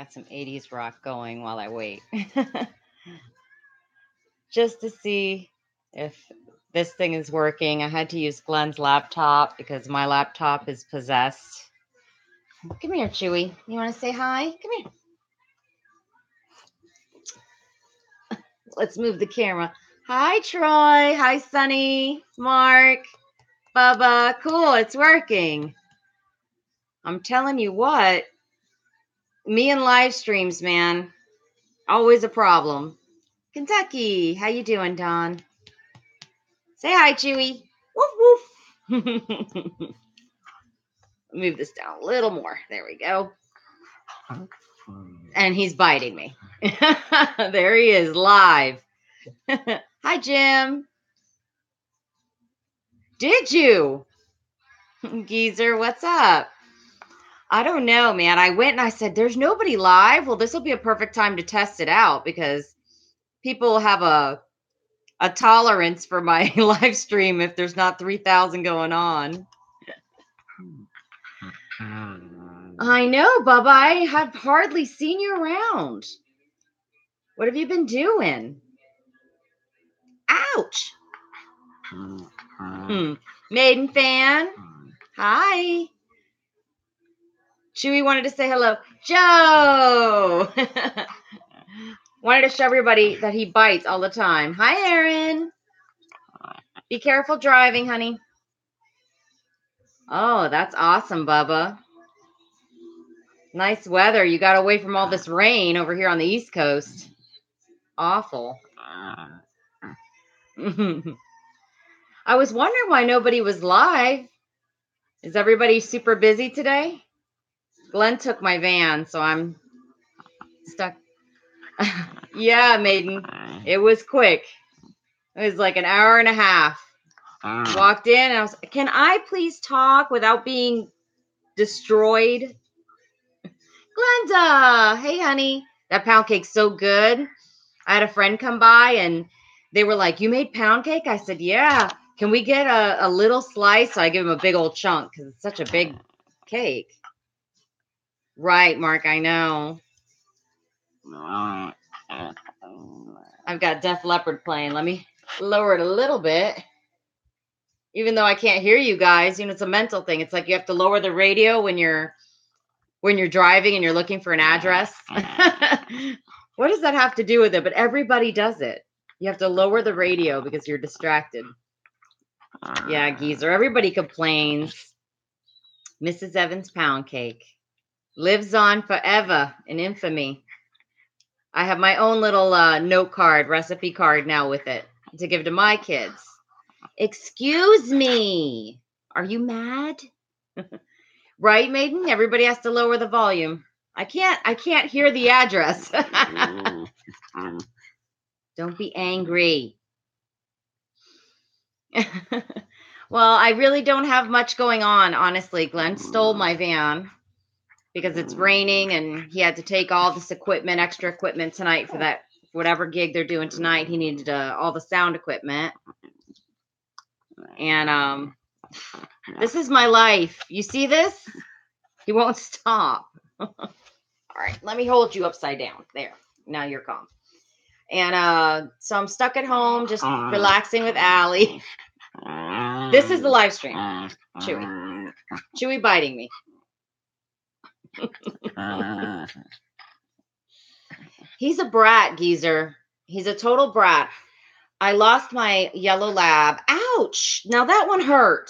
Got some 80s rock going while I wait. Just to see if this thing is working. I had to use Glenn's laptop because my laptop is possessed. Come here, Chewy. You want to say hi? Come here. Let's move the camera. Hi, Troy. Hi, Sunny. Mark. Bubba. Cool. It's working. I'm telling you what. Me and live streams, man. Always a problem. Kentucky. How you doing, Don? Say hi, Chewy. Woof, woof. Move this down a little more. There we go. And he's biting me. There he is, live. Hi, Jim. Did you? Geezer, what's up? I don't know, man. I went and I said, there's nobody live. Well, this will be a perfect time to test it out because people have a tolerance for my live stream if there's not 3,000 going on. I know, Bubba. I have hardly seen you around. What have you been doing? Ouch. Maiden fan. Hi. Chewy wanted to say hello. Joe. Wanted to show everybody that he bites all the time. Hi, Aaron. Be careful driving, honey. Oh, that's awesome, Bubba. Nice weather. You got away from all this rain over here on the East Coast. Awful. I was wondering why nobody was live. Is everybody super busy today? Glenn took my van, so I'm stuck. Yeah, Maiden. It was quick. It was like an hour and a half. Walked in and I was, can I please talk without being destroyed? Glenda, hey, honey. That pound cake's so good. I had a friend come by and they were like, you made pound cake? I said, yeah. Can we get a little slice? So I give him a big old chunk because it's such a big cake. Right, Mark, I know. I've got Def Leppard playing. Let me lower it a little bit. Even though I can't hear you guys, you know, it's a mental thing. It's like you have to lower the radio when you're driving and you're looking for an address. What does that have to do with it? But everybody does it. You have to lower the radio because you're distracted. Yeah, geezer. Everybody complains. Mrs. Evans pound cake lives on forever in infamy. I have my own little note card, recipe card now with it to give to my kids. Excuse me. Are you mad? Right, Maiden? Everybody has to lower the volume. I can't hear the address. Don't be angry. Well, I really don't have much going on, honestly. Glenn stole my van because it's raining and he had to take all this equipment, extra equipment tonight for that, whatever gig they're doing tonight. He needed all the sound equipment. And this is my life. You see this? He won't stop. All right, let me hold you upside down. There. Now you're calm. And so I'm stuck at home just relaxing with Allie. This is the live stream. Chewy. Chewy biting me. He's a brat, geezer. He's a total brat. I lost my yellow lab. Ouch! Now that one hurt.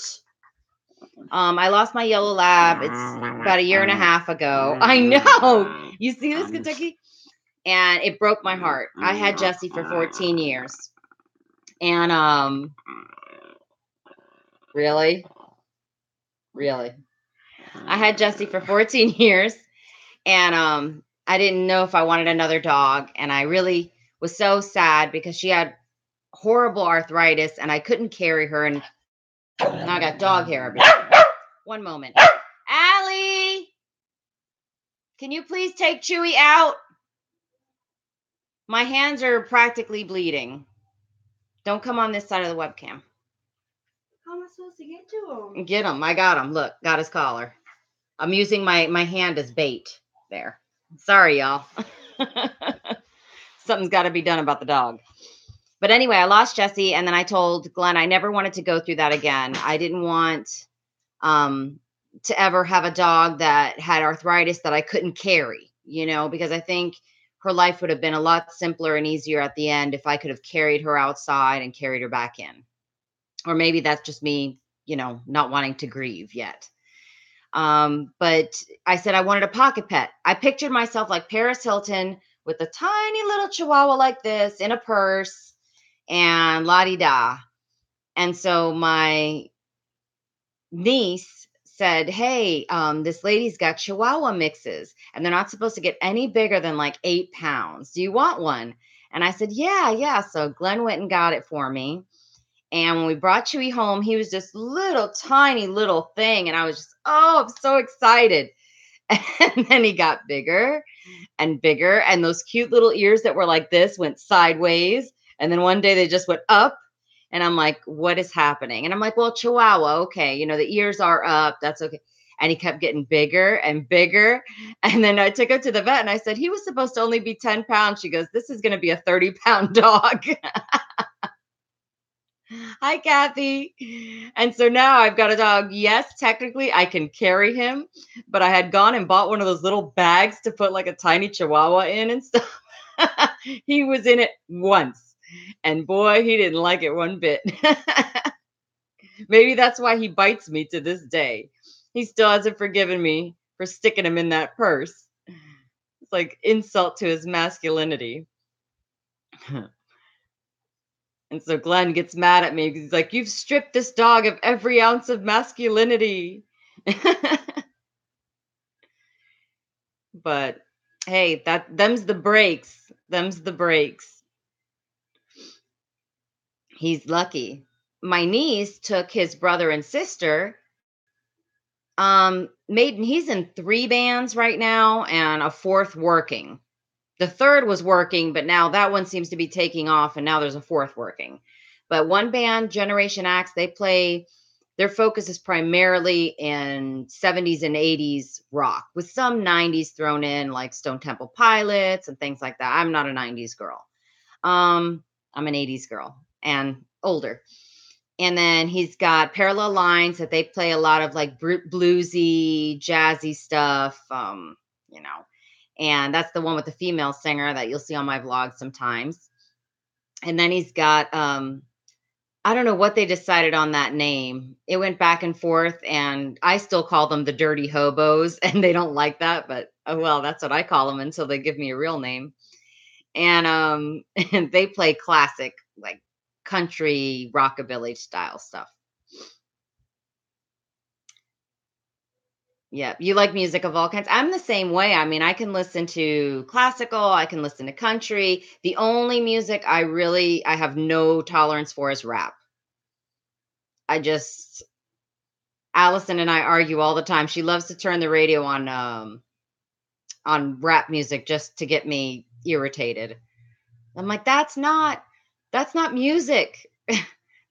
I lost my yellow lab. It's about a year and a half ago. I know. You see this, Kentucky? And it broke my heart. I had Jesse for 14 years. And really? I had Jesse for 14 years. And I didn't know if I wanted another dog. And I really was so sad because she had horrible arthritis and I couldn't carry her. And now I got dog hair everywhere. One moment. Allie! Can you please take Chewy out? My hands are practically bleeding. Don't come on this side of the webcam. How am I supposed to get to him? Get him. I got him. Look, got his collar. I'm using my hand as bait. There. Sorry, y'all. Something's got to be done about the dog. But anyway, I lost Jesse, and then I told Glenn I never wanted to go through that again. I didn't want um, to ever have a dog that had arthritis that I couldn't carry, because I think her life would have been a lot simpler and easier at the end if I could have carried her outside and carried her back in. Or maybe that's just me, not wanting to grieve yet. But I said I wanted a pocket pet. I pictured myself like Paris Hilton with a tiny little chihuahua like this in a purse and la-di-da. And so my niece said, hey, this lady's got chihuahua mixes and they're not supposed to get any bigger than like 8 pounds. Do you want one? And I said, yeah. So Glenn went and got it for me. And when we brought Chewy home, he was this little tiny little thing. And I was just, I'm so excited. And then he got bigger and bigger. And those cute little ears that were like this went sideways. And then one day they just went up. And I'm like, what is happening? And I'm like, well, Chihuahua, okay. The ears are up. That's okay. And he kept getting bigger and bigger. And then I took him to the vet and I said, he was supposed to only be 10 pounds. She goes, this is going to be a 30-pound dog. Hi, Kathy. And so now I've got a dog. Yes, technically I can carry him, but I had gone and bought one of those little bags to put like a tiny chihuahua in and stuff. He was in it once, and boy, he didn't like it one bit. Maybe that's why he bites me to this day. He still hasn't forgiven me for sticking him in that purse. It's like insult to his masculinity. And so Glenn gets mad at me because he's like, you've stripped this dog of every ounce of masculinity. But hey, them's the breaks. Them's the breaks. He's lucky. My niece took his brother and sister. He's in 3 bands right now and a 4th working. The 3rd was working, but now that one seems to be taking off, and now there's a 4th working. But one band, Generation X, their focus is primarily in 70s and 80s rock, with some 90s thrown in, like Stone Temple Pilots and things like that. I'm not a 90s girl. I'm an 80s girl and older. And then he's got Parallel Lines that they play a lot of like bluesy, jazzy stuff, and that's the one with the female singer that you'll see on my vlog sometimes. And then he's got, I don't know what they decided on that name. It went back and forth, and I still call them the Dirty Hobos, and they don't like that, but well, that's what I call them until they give me a real name. And and they play classic, like country rockabilly style stuff. Yeah, you like music of all kinds. I'm the same way. I mean, I can listen to classical, I can listen to country. The only music I have no tolerance for is rap. Allison and I argue all the time. She loves to turn the radio on rap music just to get me irritated. I'm like, that's not music.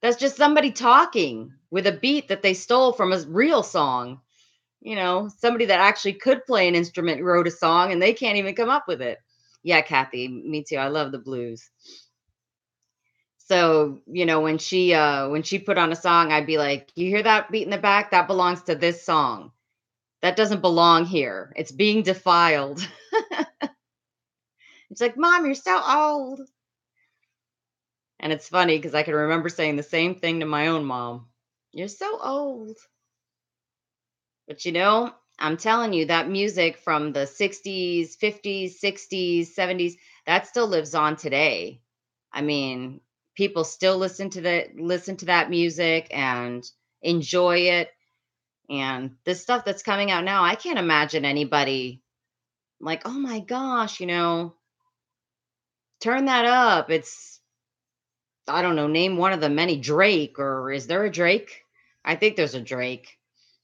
That's just somebody talking with a beat that they stole from a real song. Somebody that actually could play an instrument wrote a song and they can't even come up with it. Yeah, Kathy, me too. I love the blues. So, when she put on a song, I'd be like, you hear that beat in the back? That belongs to this song. That doesn't belong here. It's being defiled. It's like, Mom, you're so old. And it's funny because I can remember saying the same thing to my own mom. You're so old. But I'm telling you, that music from the 60s, 50s, 60s, 70s, that still lives on today. I mean, people still listen to that music and enjoy it. And this stuff that's coming out now, I can't imagine anybody like, oh my gosh, turn that up. It's, I don't know, name one of the many. Drake, or is there a Drake? I think there's a Drake.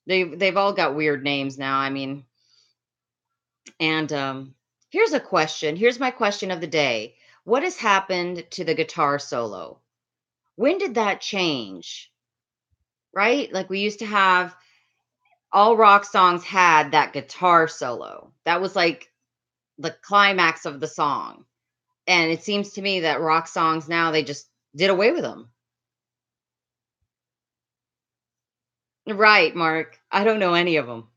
They've all got weird names now. I mean, and here's a question. Here's my question of the day. What has happened to the guitar solo? When did that change? Right? Like we used to have, all rock songs had that guitar solo. That was like the climax of the song. And it seems to me that rock songs now, they just did away with them. Right, Mark. I don't know any of them.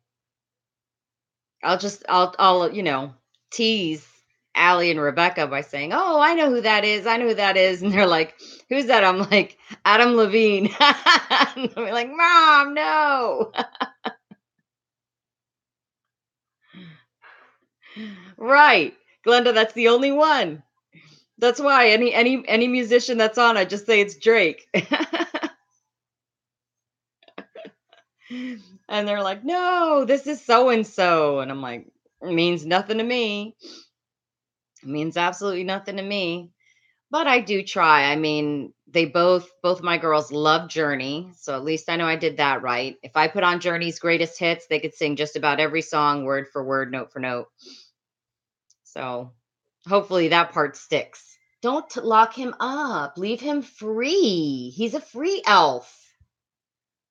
I'll tease Allie and Rebecca by saying, "Oh, I know who that is. I know who that is." And they're like, "Who's that?" I'm like, "Adam Levine." And they're like, "Mom, no." Right. Glenda, that's the only one. That's why any musician that's on, I just say it's Drake. And they're like, "No, this is so and so." And I'm like, "It means nothing to me. It means absolutely nothing to me." But I do try. I mean, they both my girls love Journey, so at least I know I did that right. If I put on Journey's greatest hits, they could sing just about every song word for word, note for note. So, hopefully that part sticks. Don't lock him up. Leave him free. He's a free elf.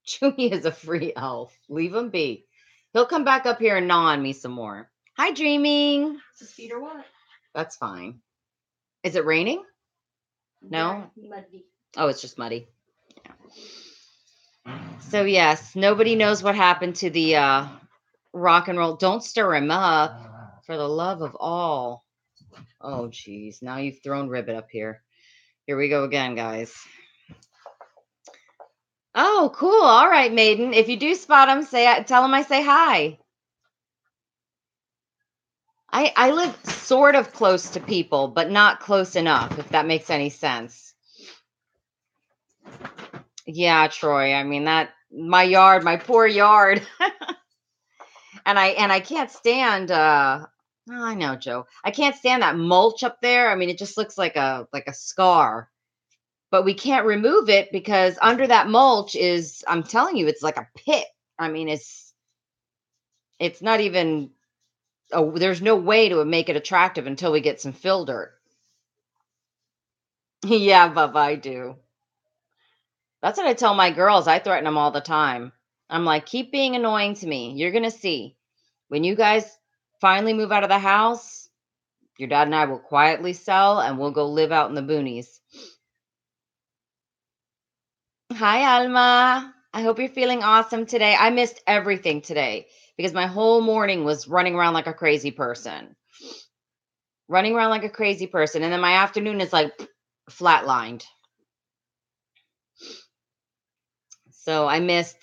Chewy is a free elf. Leave him be. He'll come back up here and gnaw on me some more. Hi, Dreaming. Is his feet or what? That's fine. Is it raining? No? Yeah, muddy. Oh, it's just muddy. Yeah. So, yes, nobody knows what happened to the rock and roll. Don't stir him up, for the love of all. Oh, geez. Now you've thrown Ribbit up here. Here we go again, guys. Oh, cool. All right, Maiden. If you do spot him, tell him I say hi. I live sort of close to people, but not close enough, if that makes any sense. Yeah, Troy. I mean my poor yard. And I can't stand I know, Joe. I can't stand that mulch up there. I mean, it just looks like a scar. But we can't remove it because under that mulch is, I'm telling you, it's like a pit. I mean, it's not even there's no way to make it attractive until we get some fill dirt. Yeah, Bubba, I do. That's what I tell my girls. I threaten them all the time. I'm like, keep being annoying to me. You're going to see. When you guys finally move out of the house, your dad and I will quietly sell and we'll go live out in the boonies. Hi, Alma. I hope you're feeling awesome today. I missed everything today because my whole morning was running around like a crazy person. Running around like a crazy person. And then my afternoon is like flatlined. So I missed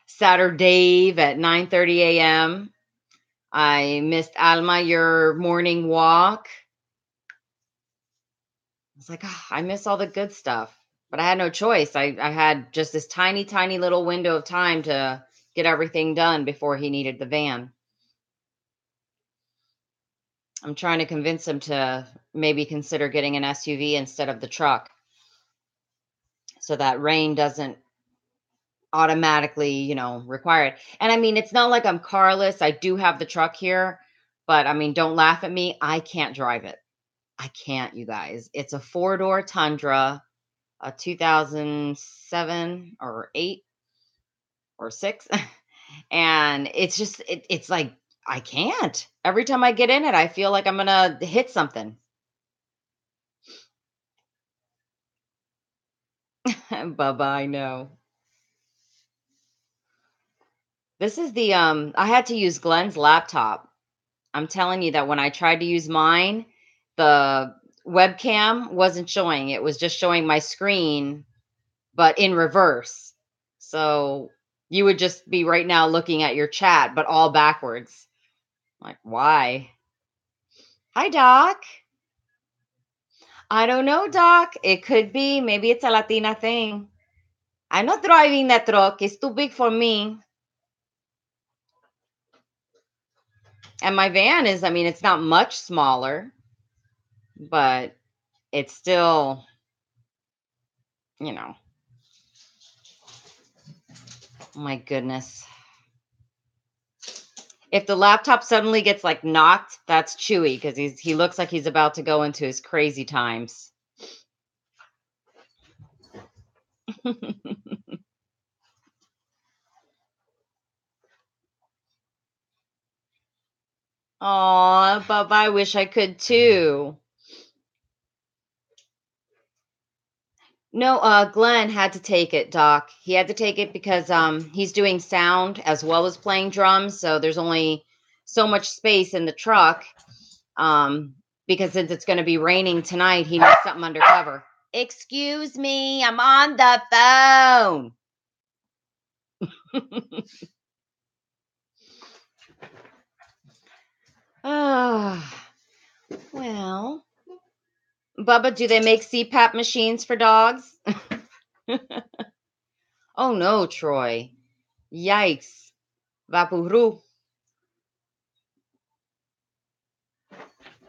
Saturday at 9:30 a.m. I missed Alma, your morning walk. I was like, I miss all the good stuff. But I had no choice. I had just this tiny, tiny little window of time to get everything done before he needed the van. I'm trying to convince him to maybe consider getting an SUV instead of the truck so that rain doesn't automatically, require it. And I mean, it's not like I'm carless. I do have the truck here, but I mean, don't laugh at me. I can't drive it. I can't, you guys. It's a 4-door Tundra, a 2007 or 8 or 6. And it's just, it's like, I can't. Every time I get in it, I feel like I'm going to hit something. Bubba, I know. This is I had to use Glenn's laptop. I'm telling you that when I tried to use mine, the webcam wasn't showing. It was just showing my screen, but in reverse. So you would just be right now looking at your chat, but all backwards. Like, why? Hi, Doc. I don't know, Doc. It could be. Maybe it's a Latina thing. I'm not driving that truck. It's too big for me. And my van is, I mean, it's not much smaller, but it's still, oh my goodness. If the laptop suddenly gets like knocked, that's Chewy because he looks like he's about to go into his crazy times. Aw, Bubba, I wish I could too. No, Glenn had to take it, Doc. He had to take it because he's doing sound as well as playing drums, so there's only so much space in the truck. Because since it's going to be raining tonight, he needs something undercover. Excuse me, I'm on the phone. Well, Bubba, do they make CPAP machines for dogs? Oh no, Troy. Yikes. Vapuru.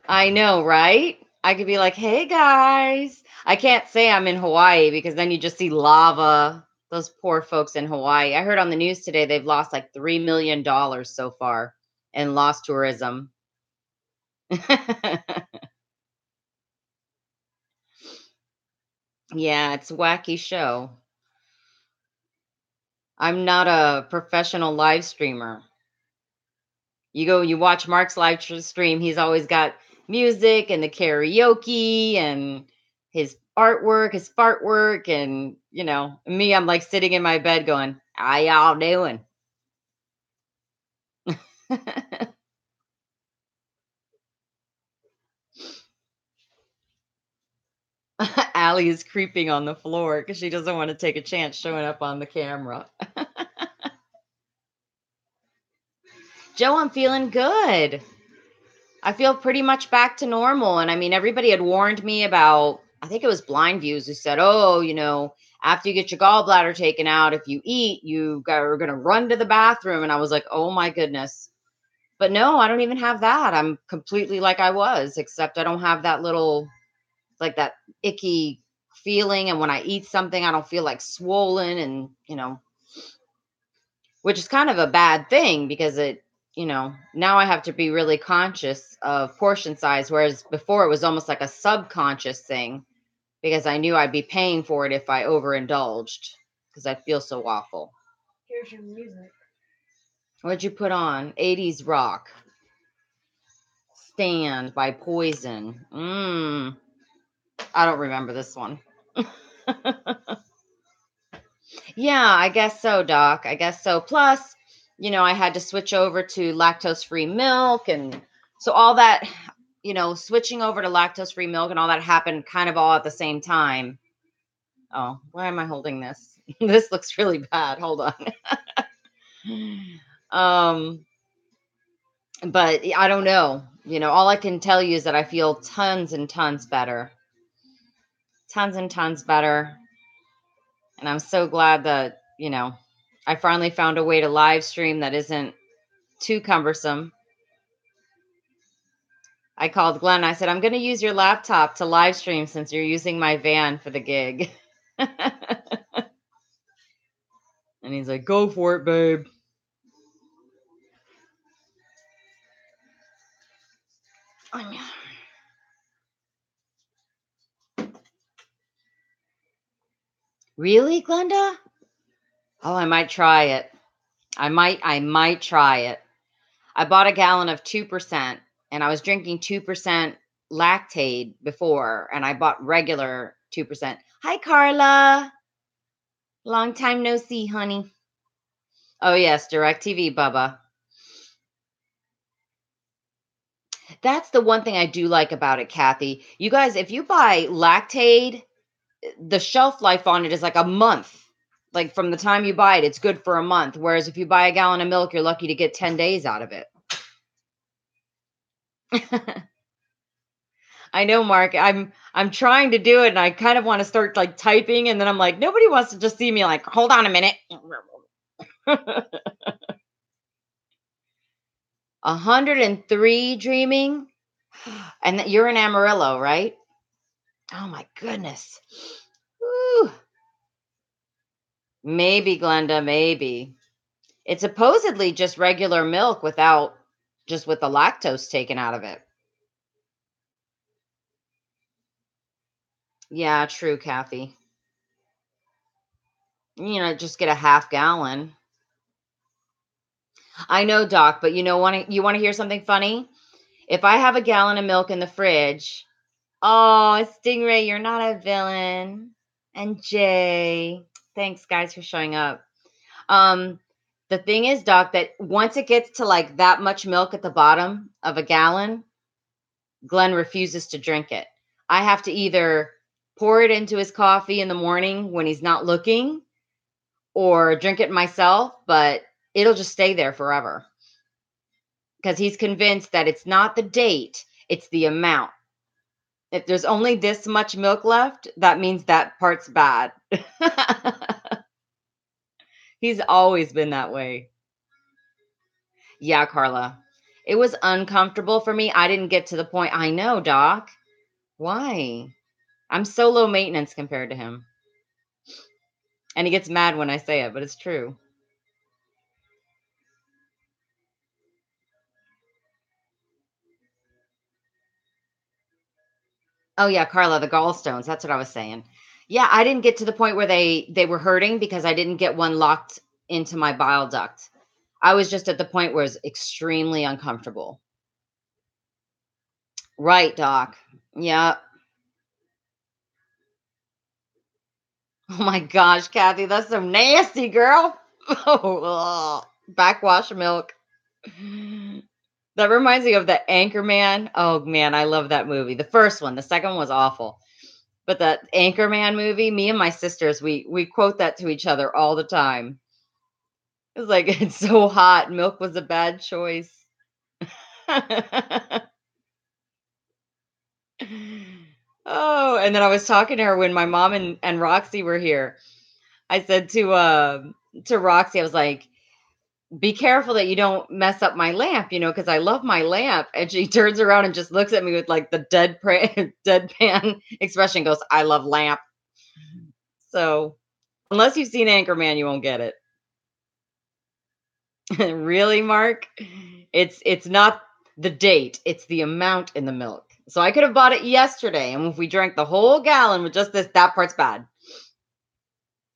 I know, right? I could be like, hey guys. I can't say I'm in Hawaii because then you just see lava. Those poor folks in Hawaii. I heard on the news today they've lost like $3 million so far in lost tourism. Yeah, it's a wacky show. I'm not a professional live streamer. You watch Mark's live stream, he's always got music and the karaoke and his artwork, his fart work, and me, I'm like sitting in my bed going, how y'all doing? Allie is creeping on the floor because she doesn't want to take a chance showing up on the camera. Joe, I'm feeling good. I feel pretty much back to normal. And I mean, everybody had warned me about, I think it was Blind Views who said, oh, after you get your gallbladder taken out, if you eat, are going to run to the bathroom. And I was like, oh my goodness. But no, I don't even have that. I'm completely like I was, except I don't have that little, like that icky feeling. And when I eat something, I don't feel like swollen and, which is kind of a bad thing because now I have to be really conscious of portion size, whereas before it was almost like a subconscious thing because I knew I'd be paying for it if I overindulged because I feel so awful. Here's your music. What'd you put on? 80s rock. Stand by Poison. I don't remember this one. Yeah, I guess so, Doc. I guess so. Plus, I had to switch over to lactose-free milk. And so all that, switching over to lactose-free milk and all that happened kind of all at the same time. Oh, why am I holding this? This looks really bad. Hold on. But I don't know. All I can tell you is that I feel tons and tons better. Tons and tons better. And I'm so glad that, I finally found a way to live stream that isn't too cumbersome. I called Glenn. I said, I'm going to use your laptop to live stream since you're using my van for the gig. And he's like, go for it, babe. Really, Glenda? Oh, I might try it. I might try it. I bought a gallon of 2%, and I was drinking 2% Lactaid before, and I bought regular 2%. Hi, Carla. Long time no see, honey. Oh, yes, DirecTV, Bubba. That's the one thing I do like about it, Kathy. You guys, if you buy Lactaid, the shelf life on it is like a month. Like from the time you buy it, it's good for a month. Whereas if you buy a gallon of milk, you're lucky to get 10 days out of it. I know, Mark. I'm trying to do it, and I kind of want to start like typing, and then I'm like, nobody wants to just see me like, hold on a minute. 103 dreaming, and you're in Amarillo, right? Oh my goodness. Whew. Maybe, Glenda, maybe. It's supposedly just regular milk with the lactose taken out of it. Yeah, true, Kathy. Just get a half gallon. I know, Doc, but you want to hear something funny? If I have a gallon of milk in the fridge, oh, Stingray, you're not a villain. And Jay, thanks guys for showing up. The thing is, Doc, that once it gets to like that much milk at the bottom of a gallon, Glenn refuses to drink it. I have to either pour it into his coffee in the morning when he's not looking or drink it myself, but it'll just stay there forever because he's convinced that it's not the date, it's the amount. If there's only this much milk left, that means that part's bad. He's always been that way. Yeah, Carla. It was uncomfortable for me. I didn't get to the point. I know, Doc. Why? I'm so low maintenance compared to him. And he gets mad when I say it, but it's true. Oh yeah, Carla, the gallstones. That's what I was saying. Yeah, I didn't get to the point where they were hurting because I didn't get one locked into my bile duct. I was just at the point where it was extremely uncomfortable. Right, Doc. Yeah. Oh my gosh, Kathy, that's so nasty, girl. Oh, backwash milk. That reminds me of the Anchorman. Oh man, I love that movie. The first one, the second one was awful. But that Anchorman movie, me and my sisters, we quote that to each other all the time. It's like it's so hot, milk was a bad choice. Oh, and then I was talking to her when my mom and Roxy were here. I said to Roxy, I was like, be careful that you don't mess up my lamp, because I love my lamp. And she turns around and just looks at me with like the deadpan expression, goes, I love lamp. So unless you've seen Anchorman, you won't get it. Really, Mark? It's not the date, it's the amount in the milk. So I could have bought it yesterday, and if we drank the whole gallon with just this, that part's bad.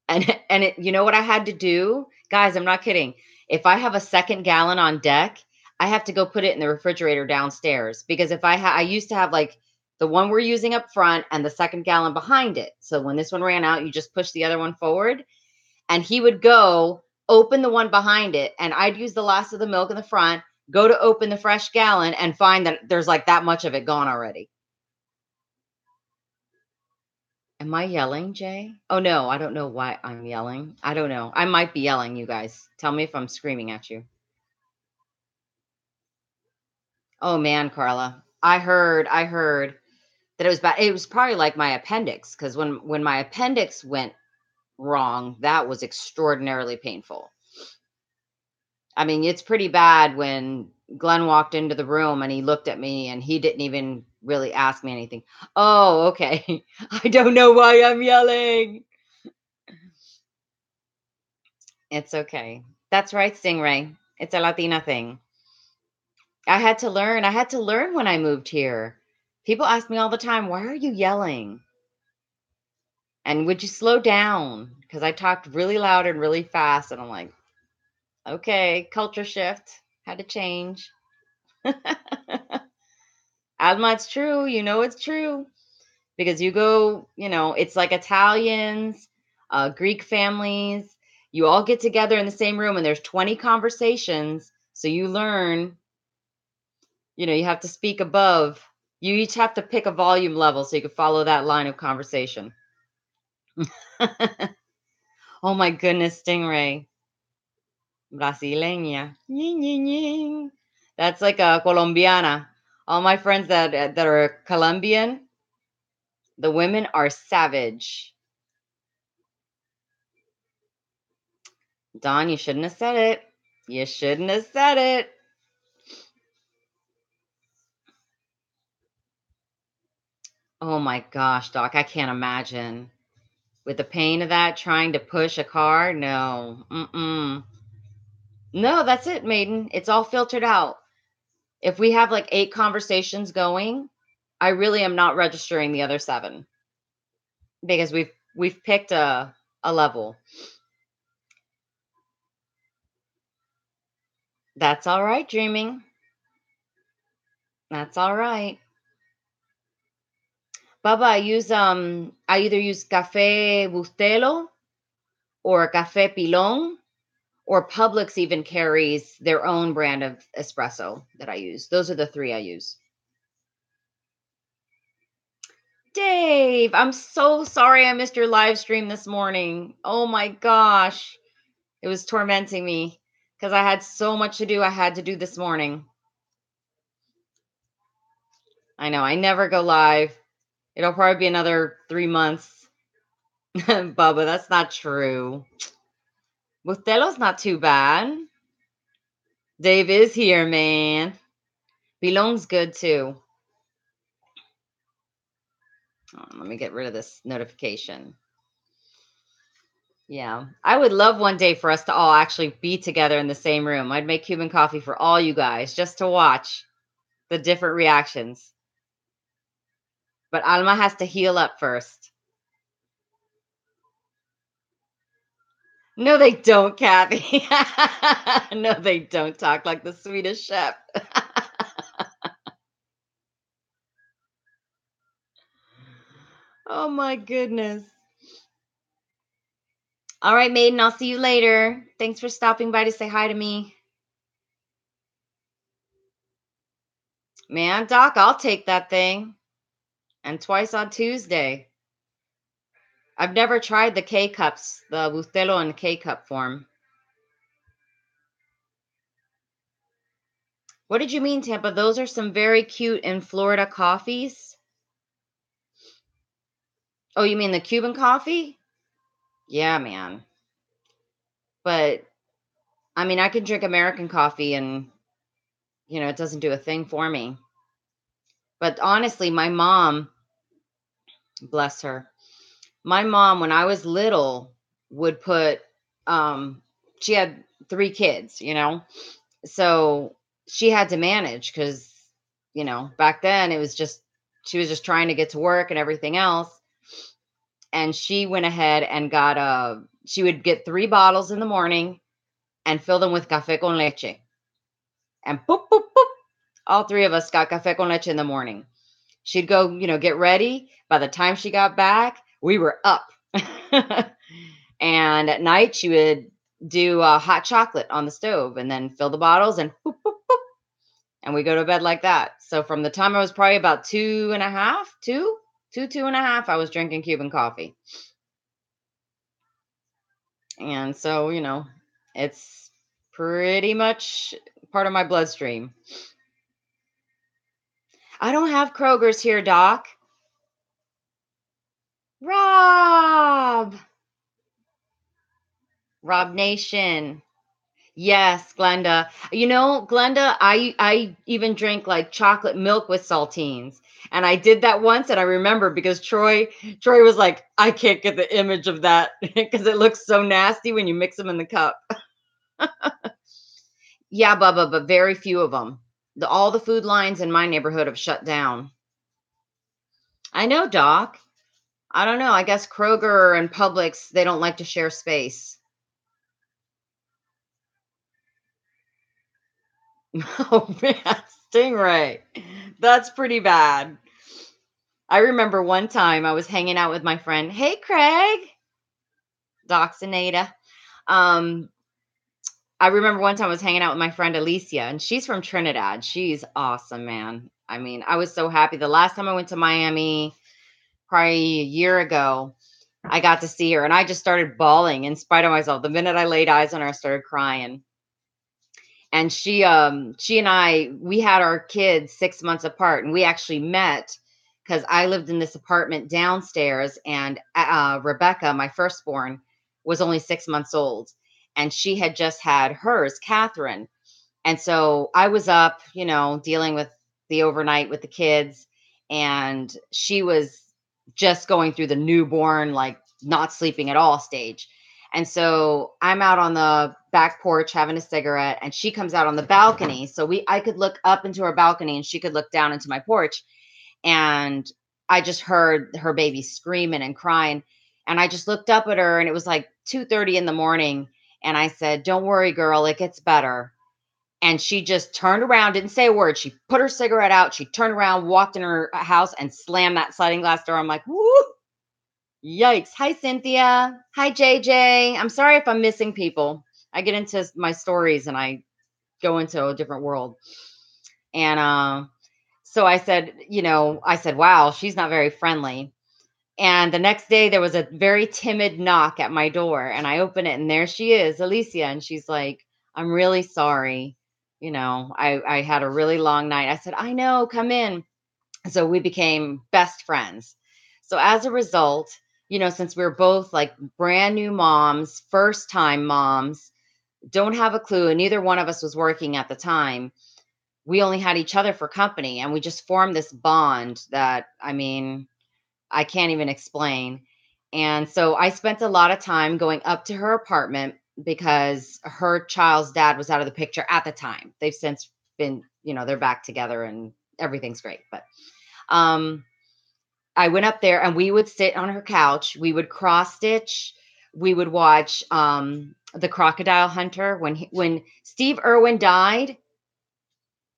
And it, you know what I had to do? Guys, I'm not kidding. If I have a second gallon on deck, I have to go put it in the refrigerator downstairs because if I used to have like the one we're using up front and the second gallon behind it. So when this one ran out, you just push the other one forward and he would go open the one behind it and I'd use the last of the milk in the front, go to open the fresh gallon and find that there's like that much of it gone already. Am I yelling, Jay? Oh no, I don't know why I'm yelling. I don't know. I might be yelling, you guys. Tell me if I'm screaming at you. Oh man, Carla. I heard that it was bad. It was probably like my appendix because when my appendix went wrong, that was extraordinarily painful. I mean, it's pretty bad when Glenn walked into the room and he looked at me and he didn't even really ask me anything. Oh, okay. I don't know why I'm yelling. It's okay. That's right, Stingray. It's a Latina thing. I had to learn. I had to learn when I moved here. People ask me all the time, why are you yelling? And would you slow down? Because I talked really loud and really fast. And I'm like, okay, culture shift. Had to change. Alma, it's true. You know it's true. Because you go, it's like Italians, Greek families. You all get together in the same room and there's 20 conversations. So you learn, you have to speak above. You each have to pick a volume level so you can follow that line of conversation. Oh my goodness, Stingray. Brasileña. Ying, ying, ying. That's like a Colombiana. All my friends that are Colombian, the women are savage. Don, you shouldn't have said it. You shouldn't have said it. Oh my gosh, Doc, I can't imagine. With the pain of that, trying to push a car? No. Mm-mm. No, that's it, Maiden. It's all filtered out. If we have like 8 conversations going, I really am not registering the other 7 because we've picked a level. That's all right, dreaming. That's all right. Baba, I either use Café Bustelo or Café Pilon, or Publix even carries their own brand of espresso that I use. Those are the three I use. Dave, I'm so sorry I missed your live stream this morning. Oh my gosh. It was tormenting me because I had so much to do I had to do this morning. I know, I never go live. It'll probably be another 3 months. Bubba, that's not true. Bustelo's not too bad. Dave is here, man. Belong's good too. Let me get rid of this notification. Yeah, I would love one day for us to all actually be together in the same room. I'd make Cuban coffee for all you guys just to watch the different reactions. But Alma has to heal up first. No, they don't, Kathy. No, they don't talk like the Swedish chef. Oh my goodness. All right, Maiden, I'll see you later. Thanks for stopping by to say hi to me. Man, Doc, I'll take that thing. And twice on Tuesday. I've never tried the K-Cups, the Bustelo in K-Cup form. What did you mean, Tampa? Those are some very cute in Florida coffees. Oh, you mean the Cuban coffee? Yeah, man. But, I mean, I can drink American coffee and, it doesn't do a thing for me. But honestly, my mom, bless her, my mom, when I was little, would put, she had 3 kids, so she had to manage because, back then it was just, she was just trying to get to work and everything else. And she went ahead and she would get 3 bottles in the morning and fill them with café con leche. And boop, boop, boop, all 3 of us got café con leche in the morning. She'd go, get ready. By the time she got back, we were up. And at night, she would do hot chocolate on the stove and then fill the bottles and boop, boop, boop. And we go to bed like that. So from the time I was probably about 2.5, 2.5, I was drinking Cuban coffee. And so, it's pretty much part of my bloodstream. I don't have Kroger's here, Doc. Rob Nation. Yes, Glenda. Glenda, I even drink like chocolate milk with saltines. And I did that once and I remember because Troy was like, I can't get the image of that because it looks so nasty when you mix them in the cup. Yeah, Bubba, but very few of them. All the food lines in my neighborhood have shut down. I know, Doc. I don't know. I guess Kroger and Publix, they don't like to share space. Oh, man. Stingray. That's pretty bad. I remember one time I was hanging out with my friend. Hey, Craig. Doxinata. I remember one time I was hanging out with my friend Alicia, and she's from Trinidad. She's awesome, man. I mean, I was so happy. The last time I went to Miami, probably a year ago, I got to see her, and I just started bawling in spite of myself. The minute I laid eyes on her, I started crying. And she and I, we had our kids 6 months apart, and we actually met because I lived in this apartment downstairs, and Rebecca, my firstborn, was only 6 months old, and she had just had hers, Catherine. And so I was up, dealing with the overnight with the kids, and she was just going through the newborn, like not sleeping at all stage. And so I'm out on the back porch having a cigarette, and she comes out on the balcony. So I could look up into her balcony and she could look down into my porch. And I just heard her baby screaming and crying. And I just looked up at her, and it was like 2:30 in the morning. And I said, "Don't worry, girl, it gets better." And she just turned around, didn't say a word. She put her cigarette out. She turned around, walked in her house, and slammed that sliding glass door. I'm like, woo, yikes. Hi, Cynthia. Hi, JJ. I'm sorry if I'm missing people. I get into my stories and I go into a different world. And so I said, wow, she's not very friendly. And the next day there was a very timid knock at my door, and I open it and there she is, Alicia. And she's like, I'm really sorry. I had a really long night. I said, I know, come in. So we became best friends. So as a result, since we were both like brand new moms, first time moms, don't have a clue, and neither one of us was working at the time, we only had each other for company, and we just formed this bond that, I can't even explain. And so I spent a lot of time going up to her apartment because her child's dad was out of the picture at the time. They've since been, they're back together and everything's great. But um, I went up there and we would sit on her couch. We would cross stitch. We would watch The Crocodile Hunter. When Steve Irwin died,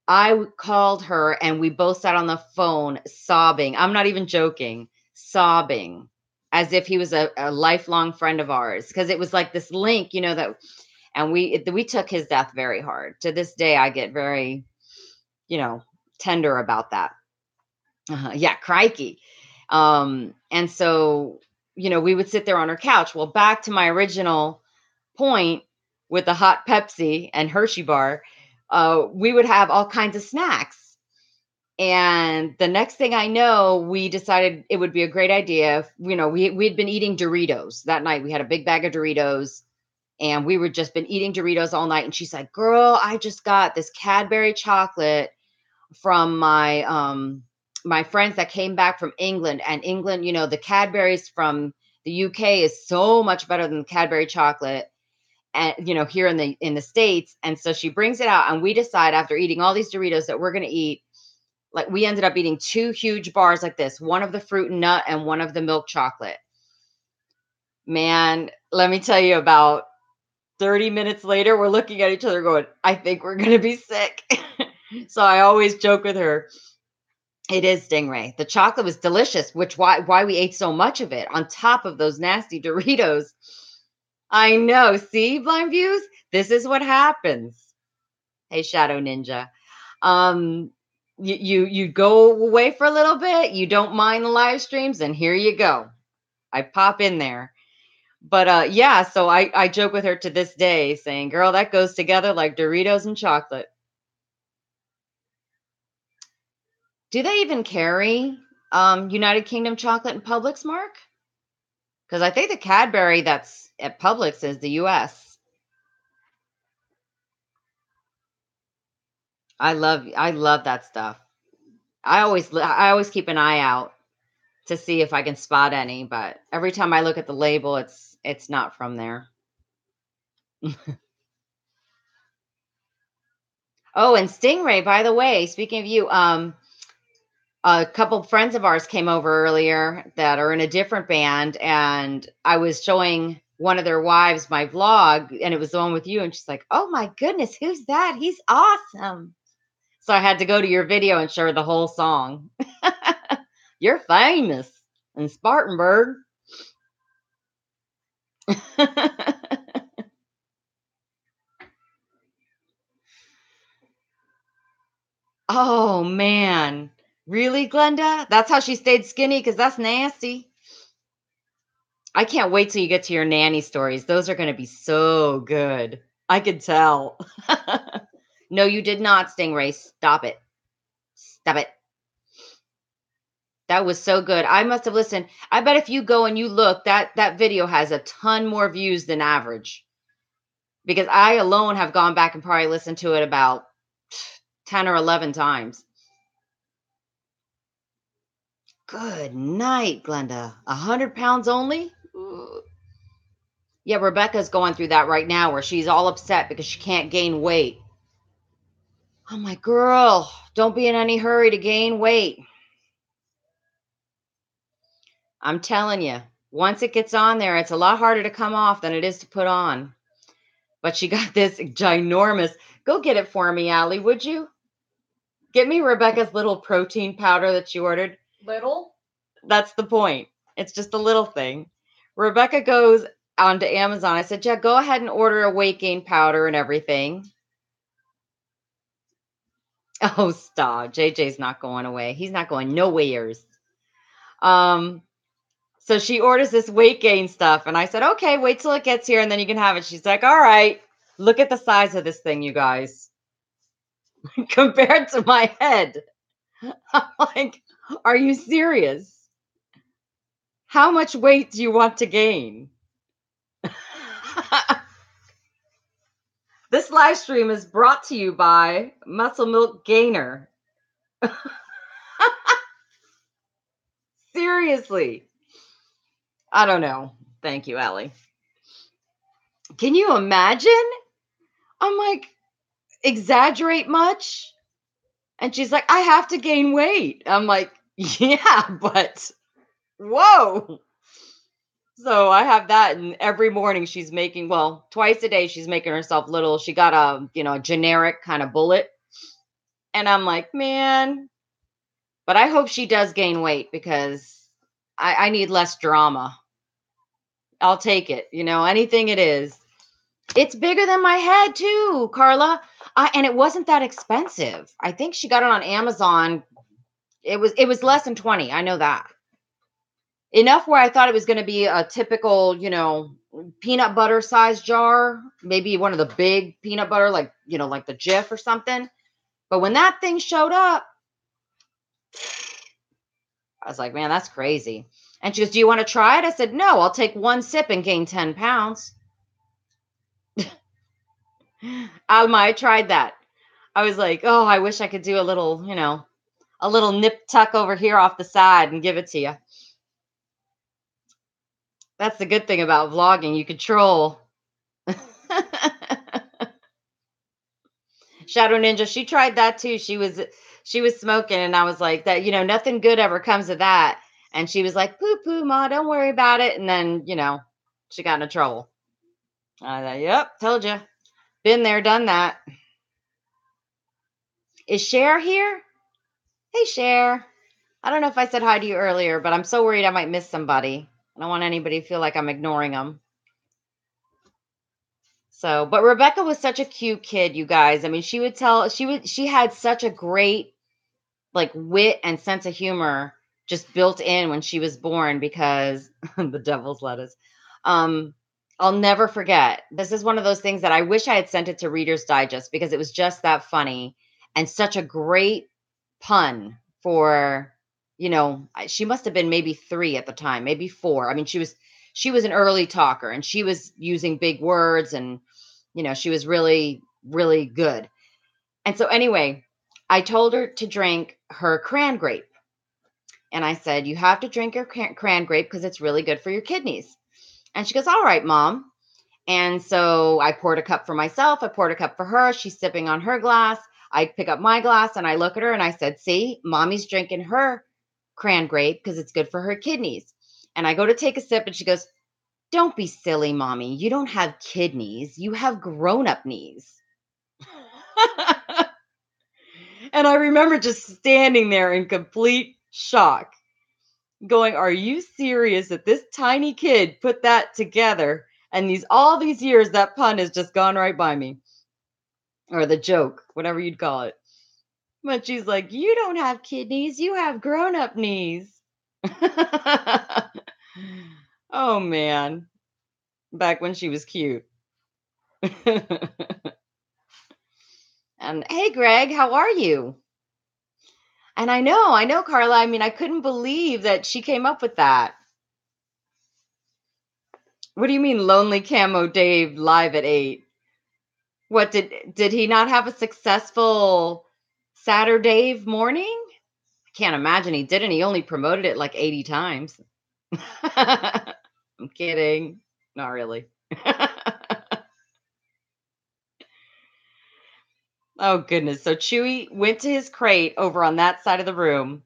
I called her and we both sat on the phone sobbing. I'm not even joking, sobbing as if he was a lifelong friend of ours, because it was like this link, and we took his death very hard. To this day, I get very, tender about that. Yeah, crikey. And so, we would sit there on her couch. Well, back to my original point with the hot Pepsi and Hershey bar, we would have all kinds of snacks. And the next thing I know, we decided it would be a great idea. We'd been eating Doritos that night. We had a big bag of Doritos and we were just been eating Doritos all night. And she's like, girl, I just got this Cadbury chocolate from my friends that came back from England. And England, the Cadbury's from the UK is so much better than the Cadbury chocolate, and here in the States. And so she brings it out and we decide after eating all these Doritos that we're going to eat, like, we ended up eating 2 huge bars like this, one of the fruit and nut and one of the milk chocolate. Man, let me tell you, about 30 minutes later, we're looking at each other going, I think we're going to be sick. So I always joke with her, it is Stingray. The chocolate was delicious, which why we ate so much of it on top of those nasty Doritos. I know. See, Blind Views? This is what happens. Hey, Shadow Ninja. Um, you go away for a little bit, you don't mind the live streams, and here you go. I pop in there. But yeah, so I joke with her to this day saying, girl, that goes together like Doritos and chocolate. Do they even carry United Kingdom chocolate in Publix, Mark? Because I think the Cadbury that's at Publix is the US. I love that stuff. I always keep an eye out to see if I can spot any, but every time I look at the label, it's not from there. Oh, and Stingray, by the way, speaking of you, a couple friends of ours came over earlier that are in a different band, and I was showing one of their wives my vlog, and it was the one with you, and she's like, "Oh my goodness, who's that? He's awesome." So I had to go to your video and show her the whole song. You're famous in Spartanburg. Oh man. Really, Glenda? That's how she stayed skinny? Because that's nasty. I can't wait till you get to your nanny stories. Those are going to be so good. I could tell. No, you did not, Stingray. Stop it. Stop it. That was so good. I must have listened. I bet if you go and you look, that video has a ton more views than average. Because I alone have gone back and probably listened to it about 10 or 11 times. Good night, Glenda. 100 pounds only? Ooh. Yeah, Rebecca's going through that right now where she's all upset because she can't gain weight. I'm like, girl, don't be in any hurry to gain weight. I'm telling you, once it gets on there, it's a lot harder to come off than it is to put on. But she got this ginormous. Go get it for me, Allie, would you? Get me Rebecca's little protein powder that she ordered. Little? That's the point. It's just a little thing. Rebecca goes onto Amazon. I said, yeah, go ahead and order a weight gain powder and everything. Oh, stop. JJ's not going away. He's not going nowheres. So she orders this weight gain stuff. And I said, okay, wait till it gets here and then you can have it. She's like, all right. Look at the size of this thing, you guys. Compared to my head. I'm like, are you serious? How much weight do you want to gain? This live stream is brought to you by Muscle Milk Gainer. Seriously. I don't know. Thank you, Allie. Can you imagine? I'm like, exaggerate much? And she's like, I have to gain weight. I'm like, yeah, but whoa. So I have that, and every morning she's making, well, twice a day she's making herself little. She got a generic kind of bullet. And I'm like, man, but I hope she does gain weight because I need less drama. I'll take it, anything it is. It's bigger than my head too, Carla. And it wasn't that expensive. I think she got it on Amazon. It was less than 20. I know that. Enough where I thought it was going to be a typical, peanut butter size jar, maybe one of the big peanut butter, like the Jif or something. But when that thing showed up, I was like, man, that's crazy. And she goes, do you want to try it? I said, no, I'll take one sip and gain 10 pounds. Alma, I tried that. I was like, oh, I wish I could do a little nip tuck over here off the side and give it to you. That's the good thing about vlogging. You control. Shadow Ninja, she tried that too. She was smoking, and I was like, that, nothing good ever comes of that. And she was like, poo, Ma, don't worry about it. And then, she got into trouble. I was like, yep, told you. Been there, done that. Is Cher here? Hey, Cher. I don't know if I said hi to you earlier, but I'm so worried I might miss somebody. I don't want anybody to feel like I'm ignoring them. So, but Rebecca was such a cute kid, you guys. I mean, she had such a great wit and sense of humor just built in when she was born because the devil's lettuce. I'll never forget. This is one of those things that I wish I had sent it to Reader's Digest because it was just that funny and such a great pun for, she must have been maybe 3 at the time, maybe 4. I mean, she was an early talker and she was using big words and, she was really, really good. And so anyway, I told her to drink her cran grape. And I said, you have to drink your cran grape because it's really good for your kidneys. And she goes, all right, Mom. And so I poured a cup for myself. I poured a cup for her. She's sipping on her glass. I pick up my glass and I look at her and I said, see, Mommy's drinking her cran grape because it's good for her kidneys. And I go to take a sip and she goes, don't be silly, Mommy. You don't have kidneys. You have grown-up knees. And I remember just standing there in complete shock, going, are you serious that this tiny kid put that together? And all these years, that pun has just gone right by me. Or the joke, whatever you'd call it. But she's like, you don't have kidneys, you have grown-up knees. Oh, man. Back when she was cute. And hey, Greg, how are you? And I know, Carla. I mean, I couldn't believe that she came up with that. What do you mean, Lonely Camo Dave live at 8? What did he not have a successful Saturday morning? I can't imagine he didn't. He only promoted it like 80 times. I'm kidding. Not really. Oh, goodness. So Chewy went to his crate over on that side of the room,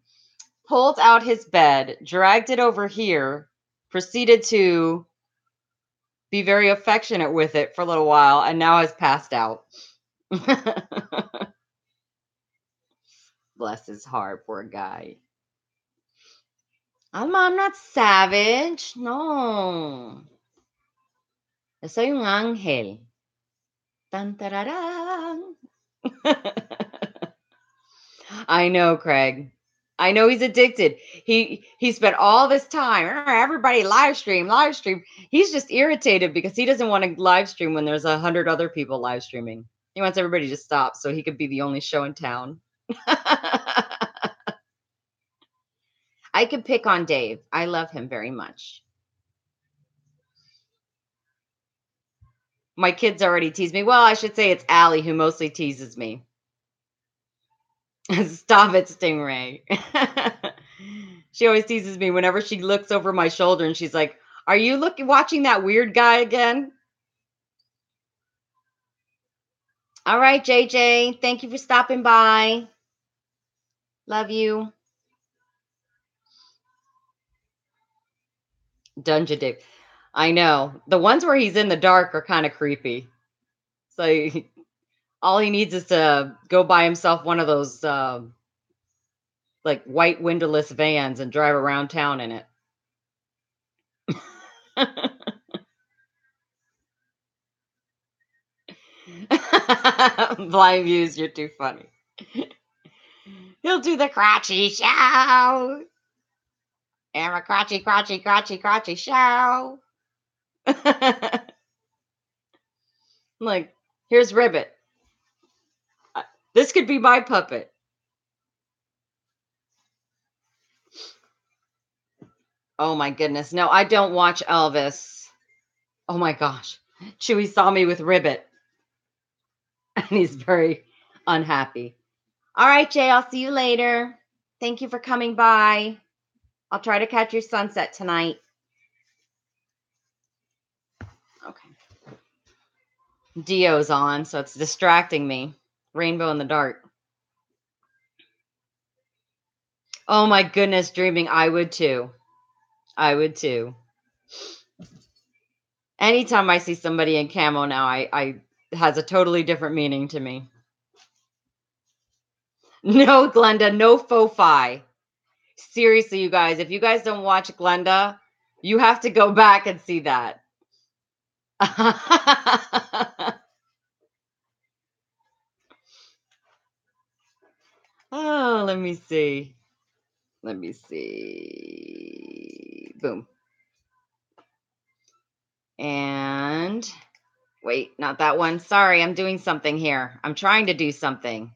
pulled out his bed, dragged it over here, proceeded to be very affectionate with it for a little while, and now has passed out. Bless his heart, poor guy. Alma, I'm not savage. No. Yo soy un ángel. Tan, tararán. I know, Craig. I know he's addicted. He spent all this time. Everybody live stream, live stream. He's just irritated because he doesn't want to live stream when there's 100 other people live streaming. He wants everybody to stop so he could be the only show in town. I could pick on Dave. I love him very much. My kids already tease me. Well, I should say it's Allie who mostly teases me. Stop it, Stingray. She always teases me whenever she looks over my shoulder and she's like, "Are you watching that weird guy again?" All right, JJ. Thank you for stopping by. Love you. Dungeon Dave. I know. The ones where he's in the dark are kind of creepy. So all he needs is to go buy himself one of those like white windowless vans and drive around town in it. Blind views, you're too funny. He'll do the crotchy show. And a crotchy, crotchy, crotchy, crotchy show. Like, here's Ribbit. This could be my puppet. Oh my goodness. No, I don't watch Elvis. Oh my gosh. Chewy saw me with Ribbit. And he's very unhappy. All right, Jay, I'll see you later. Thank you for coming by. I'll try to catch your sunset tonight. Okay. Dio's on, so it's distracting me. Rainbow in the dark. Oh my goodness, dreaming. I would too. I would too. Anytime I see somebody in camo now, I has a totally different meaning to me. No, Glenda, no faux fi. Seriously, you guys, if you guys don't watch Glenda, you have to go back and see that. Oh, let me see. Let me see. Boom. And wait, not that one. Sorry, I'm doing something here. I'm trying to do something.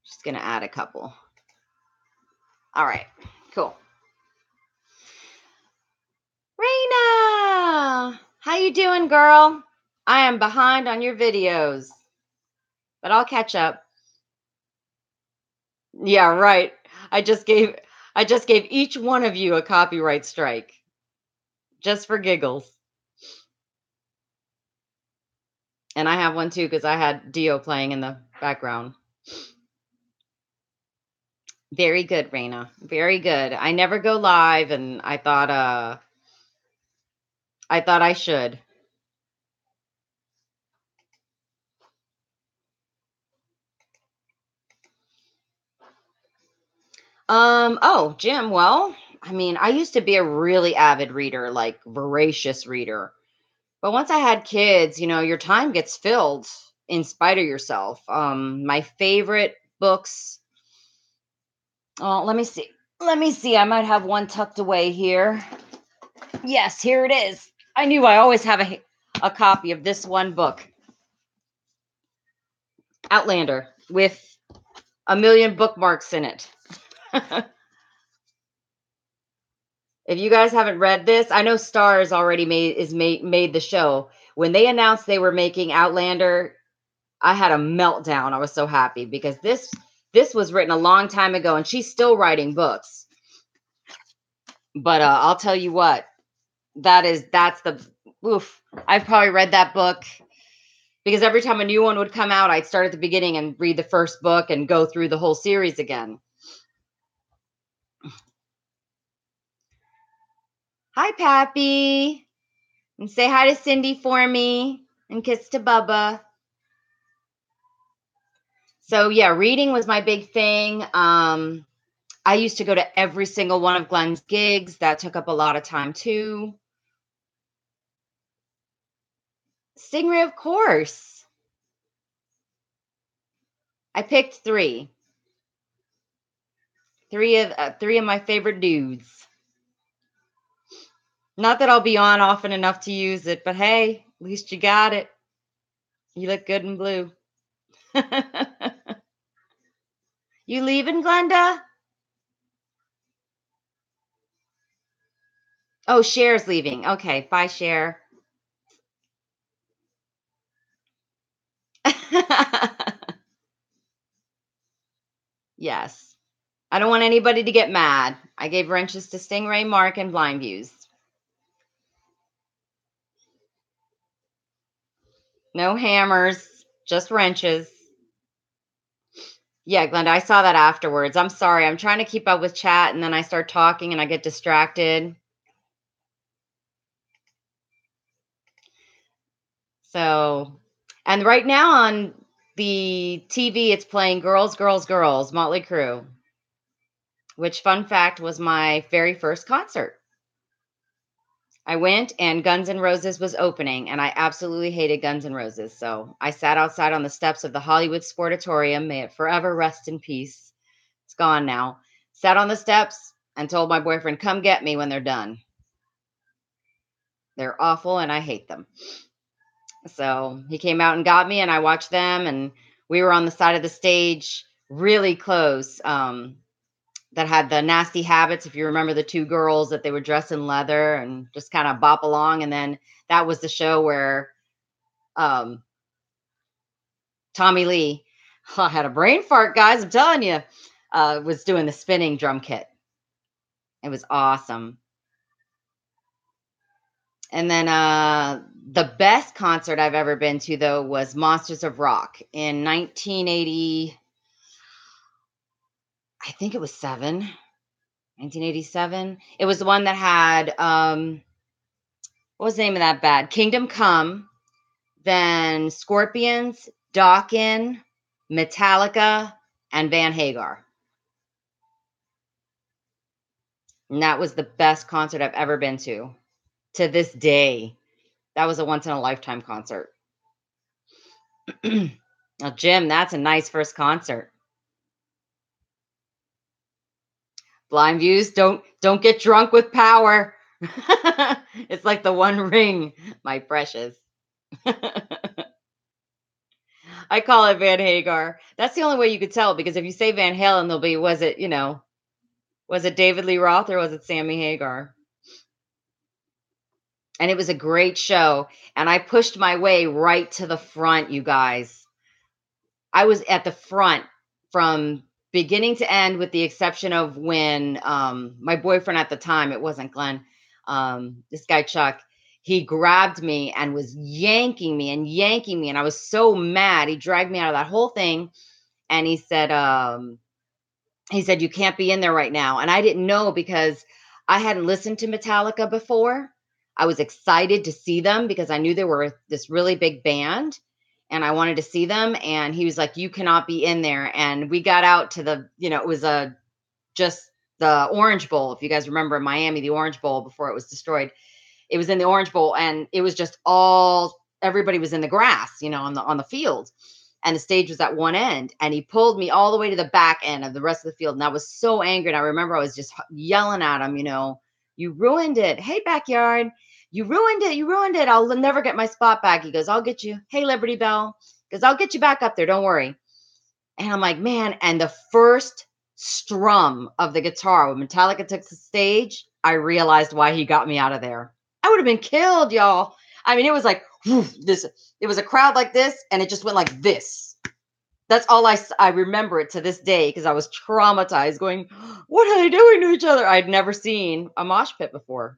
Just going to add a couple. All right, cool. Reina, how you doing, girl? I am behind on your videos, but I'll catch up. Yeah, right. I just gave each one of you a copyright strike just for giggles. And I have one too because I had Dio playing in the background. Very good, Reina. Very good. I never go live, and I thought I should. Oh, Jim, well, I mean, I used to be a really avid reader, like voracious reader. But once I had kids, your time gets filled in spite of yourself. My favorite books. Oh, let me see. Let me see. I might have one tucked away here. Yes, here it is. I knew I always have a copy of this one book. Outlander with a million bookmarks in it. If you guys haven't read this, I know Stars already made the show. When they announced they were making Outlander, I had a meltdown. I was so happy because this was written a long time ago and she's still writing books. But I'll tell you what, that's the oof. I've probably read that book because every time a new one would come out, I'd start at the beginning and read the first book and go through the whole series again. Hi, Pappy. And say hi to Cindy for me. And kiss to Bubba. So, yeah, reading was my big thing. I used to go to every single one of Glenn's gigs. That took up a lot of time, too. Stingray, of course. I picked three. Three of my favorite dudes. Not that I'll be on often enough to use it, but hey, at least you got it. You look good in blue. You leaving, Glenda? Oh, Cher's leaving. Okay, bye, Cher. Yes. I don't want anybody to get mad. I gave wrenches to Stingray, Mark, and Blind Views. No hammers, just wrenches. Yeah, Glenda, I saw that afterwards. I'm sorry. I'm trying to keep up with chat, and then I start talking, and I get distracted. So, and right now on the TV, it's playing Girls, Girls, Girls, Motley Crue, which, fun fact, was my very first concert. I went and Guns N' Roses was opening, and I absolutely hated Guns N' Roses. So I sat outside on the steps of the Hollywood Sportatorium. May it forever rest in peace. It's gone now. Sat on the steps and told my boyfriend, come get me when they're done. They're awful, and I hate them. So he came out and got me, and I watched them, and we were on the side of the stage really close, that had the Nasty Habits, if you remember the two girls that they would dress in leather and just kind of bop along. And then that was the show where Tommy Lee, I had a brain fart, guys, I'm telling you, was doing the spinning drum kit. It was awesome. And then the best concert I've ever been to, though, was Monsters of Rock in 1980. I think it was 1987. It was the one that had, what was the name of that band? Kingdom Come, then Scorpions, Dokken, Metallica, and Van Hagar. And that was the best concert I've ever been to this day. That was a once-in-a-lifetime concert. Now, Jim, that's a nice first concert. Blind Views, don't get drunk with power. It's like the One Ring, my precious. I call it Van Hagar. That's the only way you could tell, because if you say Van Halen, they'll be, was it David Lee Roth or was it Sammy Hagar? And it was a great show. And I pushed my way right to the front, you guys. I was at the front from beginning to end, with the exception of when my boyfriend at the time, it wasn't Glenn, this guy Chuck, he grabbed me and was yanking me. And I was so mad. He dragged me out of that whole thing. And he said, you can't be in there right now. And I didn't know, because I hadn't listened to Metallica before. I was excited to see them because I knew they were this really big band and I wanted to see them. And he was like, you cannot be in there. And we got out to the, it was just the Orange Bowl. If you guys remember in Miami, the Orange Bowl before it was destroyed, it was in the Orange Bowl, and it was just everybody was in the grass, on the field. And the stage was at one end, and he pulled me all the way to the back end of the rest of the field. And I was so angry. And I remember I was just yelling at him, you ruined it. Hey, backyard, you ruined it. You ruined it. I'll never get my spot back. He goes, I'll get you. Hey, Liberty Bell. Because I'll get you back up there. Don't worry. And I'm like, man. And the first strum of the guitar when Metallica took the stage, I realized why he got me out of there. I would have been killed, y'all. I mean, it was like, it was a crowd like this, and it just went like this. That's all I remember it to this day, because I was traumatized going, what are they doing to each other? I'd never seen a mosh pit before.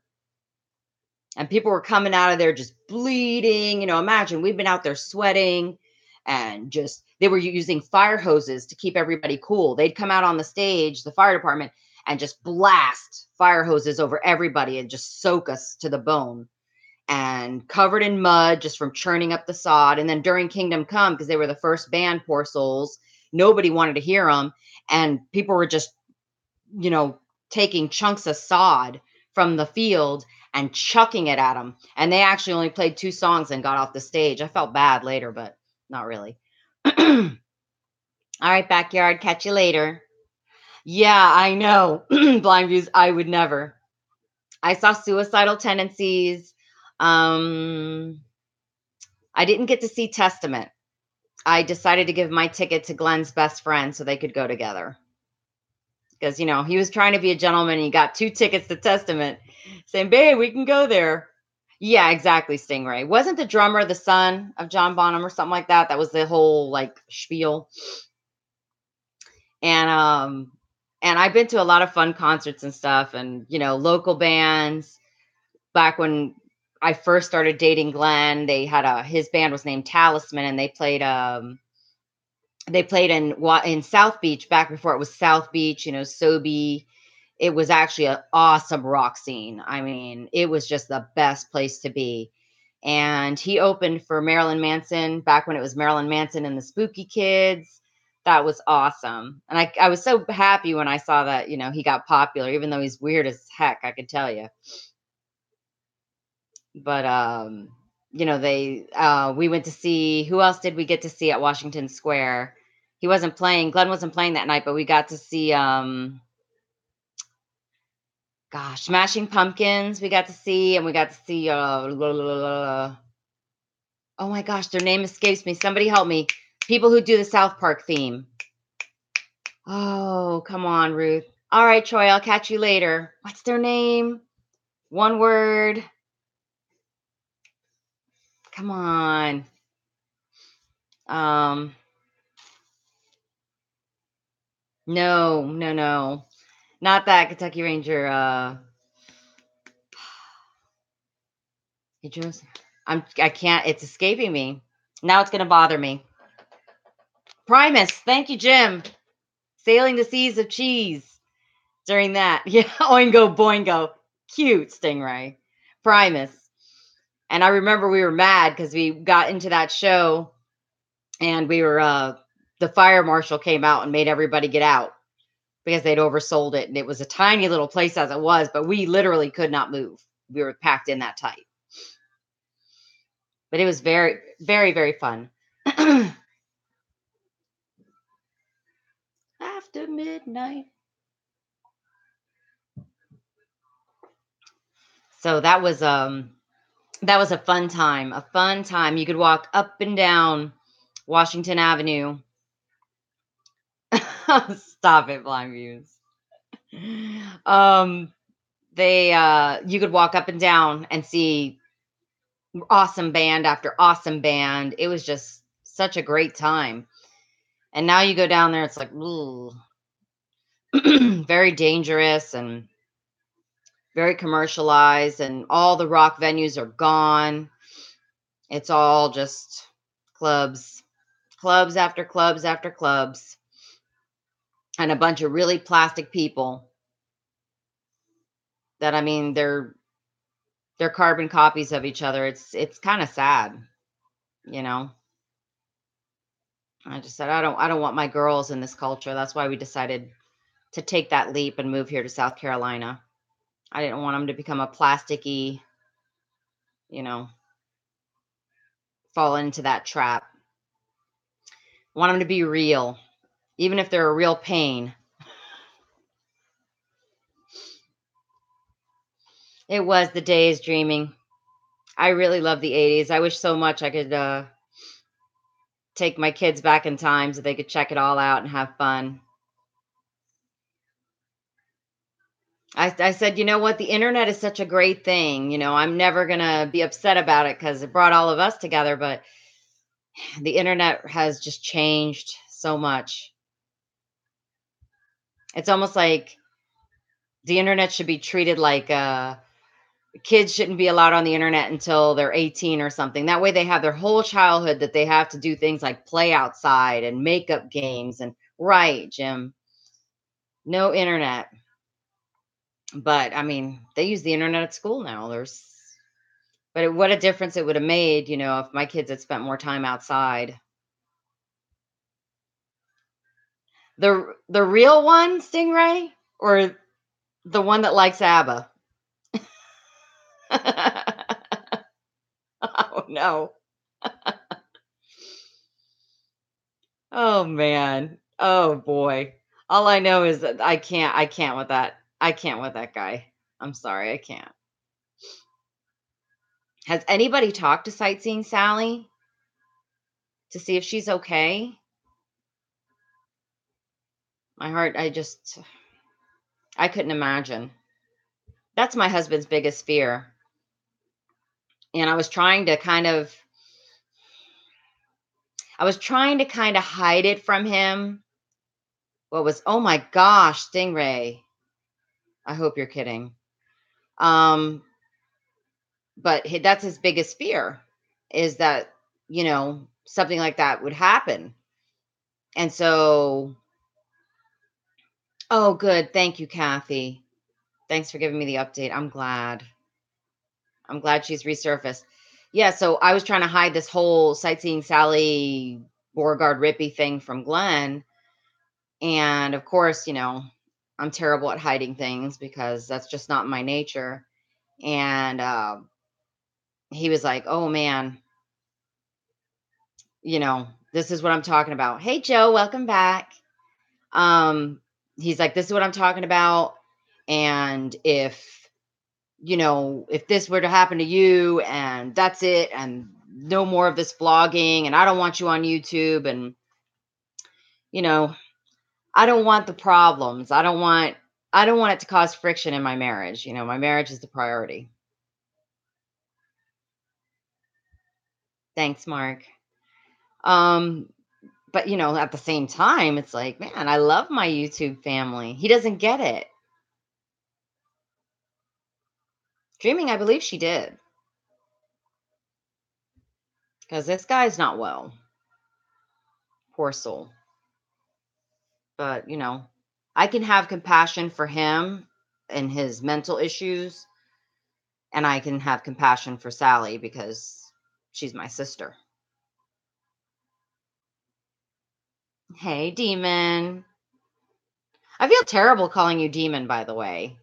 And people were coming out of there just bleeding. Imagine, we've been out there sweating, and just, they were using fire hoses to keep everybody cool. They'd come out on the stage, the fire department, and just blast fire hoses over everybody and just soak us to the bone, and covered in mud just from churning up the sod. And then during Kingdom Come, because they were the first band, poor souls, nobody wanted to hear them. And people were just, taking chunks of sod from the field and chucking it at them. And they actually only played 2 songs and got off the stage. I felt bad later, but not really. All right, backyard, catch you later. Yeah, I know. Blind views, I would never. I saw Suicidal Tendencies. I didn't get to see Testament. I decided to give my ticket to Glenn's best friend so they could go together. Because, he was trying to be a gentleman. And he got 2 tickets to Testament, saying, babe, we can go there. Yeah, exactly, Stingray. Wasn't the drummer the son of John Bonham or something like that? That was the whole, spiel. And I've been to a lot of fun concerts and stuff, and, local bands. Back when I first started dating Glenn, they had his band was named Talisman, and they played in South Beach back before it was South Beach, Sobe. It was actually an awesome rock scene. I mean, it was just the best place to be. And he opened for Marilyn Manson back when it was Marilyn Manson and the Spooky Kids. That was awesome. And I was so happy when I saw that, he got popular, even though he's weird as heck, I could tell you. But, we went to see, who else did we get to see at Washington Square? Glenn wasn't playing that night, but we got to see, Smashing Pumpkins we got to see, and we got to see, oh my gosh, their name escapes me. Somebody help me. People who do the South Park theme. Oh, come on, Ruth. All right, Troy, I'll catch you later. What's their name? One word. Come on. No. Not that Kentucky Ranger. I can't. It's escaping me. Now it's going to bother me. Primus. Thank you, Jim. Sailing the seas of cheese. During that, yeah. Oingo boingo. Cute, Stingray. Primus. And I remember we were mad because we got into that show, and we were the fire marshal came out and made everybody get out because they'd oversold it, and it was a tiny little place as it was, but we literally could not move. We were packed in that tight. But it was very, very, very fun. After midnight. So that was a fun time. A fun time. You could walk up and down Washington Avenue. Stop it, Blind Views. You could walk up and down and see awesome band after awesome band. It was just such a great time. And now you go down there, it's like, very dangerous and very commercialized, and all the rock venues are gone. It's all just clubs after clubs after clubs, and a bunch of really plastic people that, I mean, they're carbon copies of each other. It's kind of sad, I just said, I don't want my girls in this culture. That's why we decided to take that leap and move here to South Carolina. I didn't want them to become a plasticky, fall into that trap. I want them to be real, even if they're a real pain. It was the days dreaming. I really love the 80s. I wish so much I could take my kids back in time so they could check it all out and have fun. I said, you know what? The internet is such a great thing. I'm never going to be upset about it because it brought all of us together. But the internet has just changed so much. It's almost like the internet should be treated like kids shouldn't be allowed on the internet until they're 18 or something. That way they have their whole childhood that they have to do things like play outside and make up games. And right, Jim, no internet. But I mean, they use the internet at school now. But what a difference it would have made, if my kids had spent more time outside. The real one, Stingray, or the one that likes ABBA? Oh no. Oh man. Oh boy. All I know is that I can't with that. I can't with that guy. I'm sorry, I can't. Has anybody talked to Sightseeing Sally to see if she's okay? My heart, I couldn't imagine. That's my husband's biggest fear. And I was trying to kind of hide it from him. Oh my gosh, Stingray. I hope you're kidding. Um, but that's his biggest fear, is that, something like that would happen. And so, oh, good. Thank you, Kathy. Thanks for giving me the update. I'm glad. She's resurfaced. Yeah, so I was trying to hide this whole Sightseeing Sally Beauregard Rippy thing from Glenn. And of course, I'm terrible at hiding things because that's just not my nature. And he was like, oh man, this is what I'm talking about. Hey, Joe, welcome back. He's like, this is what I'm talking about. And if this were to happen to you, and that's it, and no more of this vlogging, and I don't want you on YouTube, and I don't want the problems. I don't want it to cause friction in my marriage. My marriage is the priority. Thanks, Mark. But at the same time, it's like, man, I love my YouTube family. He doesn't get it. Dreaming, I believe she did. Because this guy's not well. Poor soul. But, I can have compassion for him and his mental issues. And I can have compassion for Sally because she's my sister. Hey, Demon. I feel terrible calling you Demon, by the way.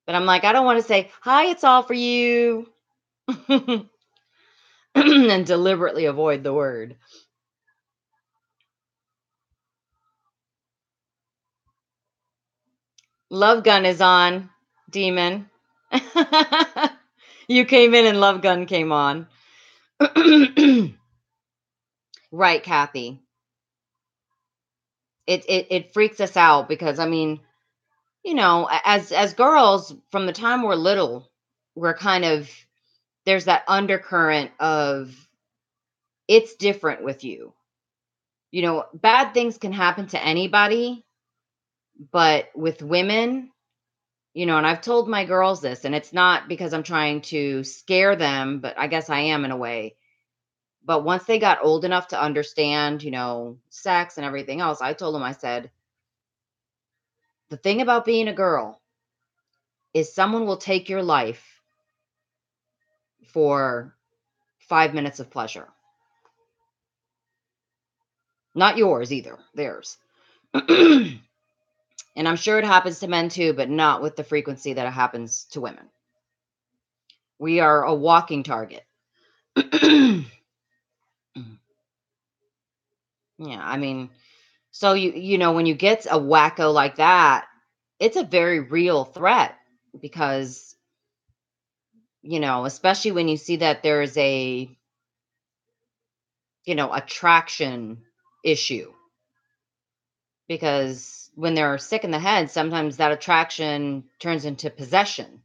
But I'm like, I don't want to say, hi, it's all for you. And deliberately avoid the word. Love Gun is on, Demon. You came in and Love Gun came on. Right, Kathy. It freaks us out because, I mean, as girls, from the time we're little, we're kind of, there's that undercurrent of, it's different with you. Bad things can happen to anybody, but with women, and I've told my girls this, and it's not because I'm trying to scare them, but I guess I am in a way. But once they got old enough to understand, sex and everything else, I told them, I said, the thing about being a girl is someone will take your life for 5 minutes of pleasure. Not yours either, theirs. And I'm sure it happens to men too, but not with the frequency that it happens to women. We are a walking target. Yeah, I mean, so when you get a wacko like that, it's a very real threat because, especially when you see that there's a, attraction issue. Because when they're sick in the head, sometimes that attraction turns into possession.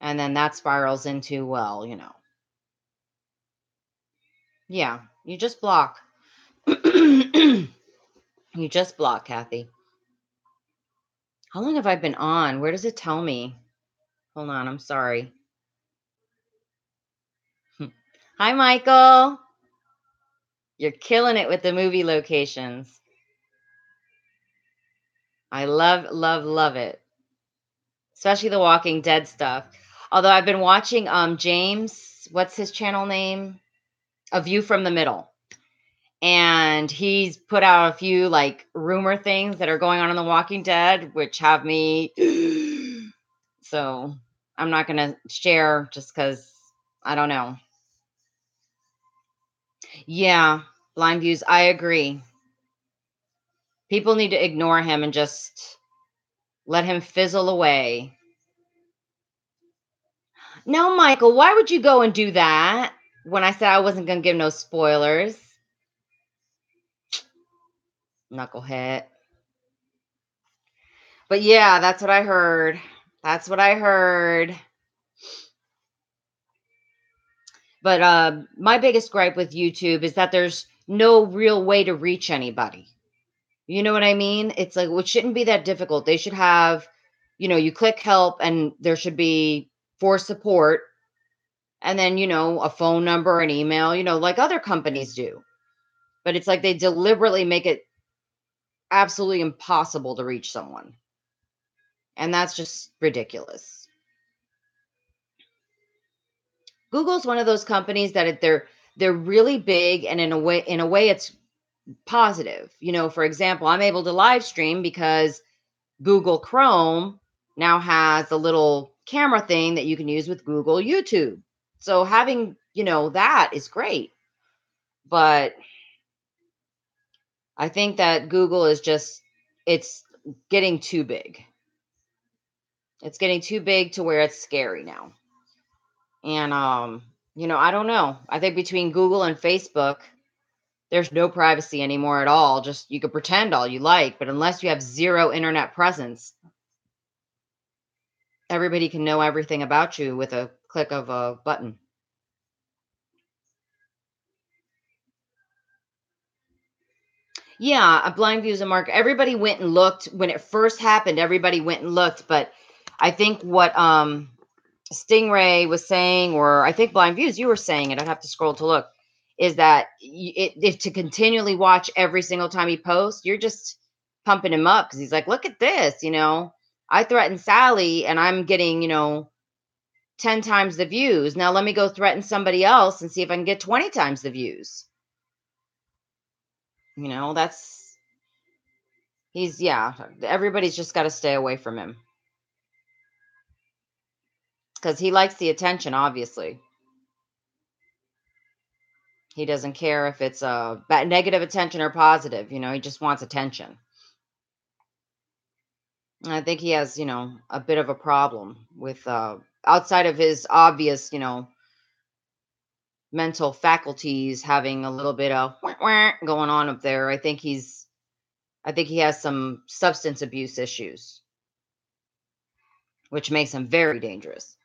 And then that spirals into, well, yeah, you just block. You just block, Kathy. How long have I been on? Where does it tell me? Hold on, I'm sorry. Hi, Michael. You're killing it with the movie locations. I love, love, love it. especially the Walking Dead stuff. Although I've been watching James, what's his channel name? A View from the Middle. And he's put out a few like rumor things that are going on in The Walking Dead, which have me. So I'm not going to share just because I don't know. Yeah, blind views. I agree. People need to ignore him and just let him fizzle away. No, Michael, why would you go and do that when I said I wasn't going to give no spoilers? Knucklehead. But yeah, that's what I heard. That's what I heard. But my biggest gripe with YouTube is that there's no real way to reach anybody. You know what I mean? It's like, it shouldn't be that difficult. They should have, you click help and there should be for support and then, a phone number, an email, like other companies do. But it's like they deliberately make it absolutely impossible to reach someone. And that's just ridiculous. Google's one of those companies that they're really big, and in a way it's positive. For example, I'm able to live stream because Google Chrome now has a little camera thing that you can use with Google YouTube. So having, that is great. But I think that Google is it's getting too big. It's getting too big to where it's scary now. And I don't know. I think between Google and Facebook, there's no privacy anymore at all. Just you could pretend all you like, but unless you have zero internet presence, everybody can know everything about you with a click of a button. Yeah, a blind views and mark. Everybody went and looked when it first happened. Everybody went and looked, but I think what Stingray was saying, or I think blind views, you were saying it. I'd have to scroll to look. Is that if to continually watch every single time he posts, you're just pumping him up because he's like, look at this, I threatened Sally and I'm getting 10 times the views. Now let me go threaten somebody else and see if I can get 20 times the views. Everybody's just got to stay away from him because he likes the attention, obviously. He doesn't care if it's negative attention or positive, he just wants attention. And I think he has, a bit of a problem with outside of his obvious, mental faculties having a little bit of going on up there. I think he has some substance abuse issues, which makes him very dangerous.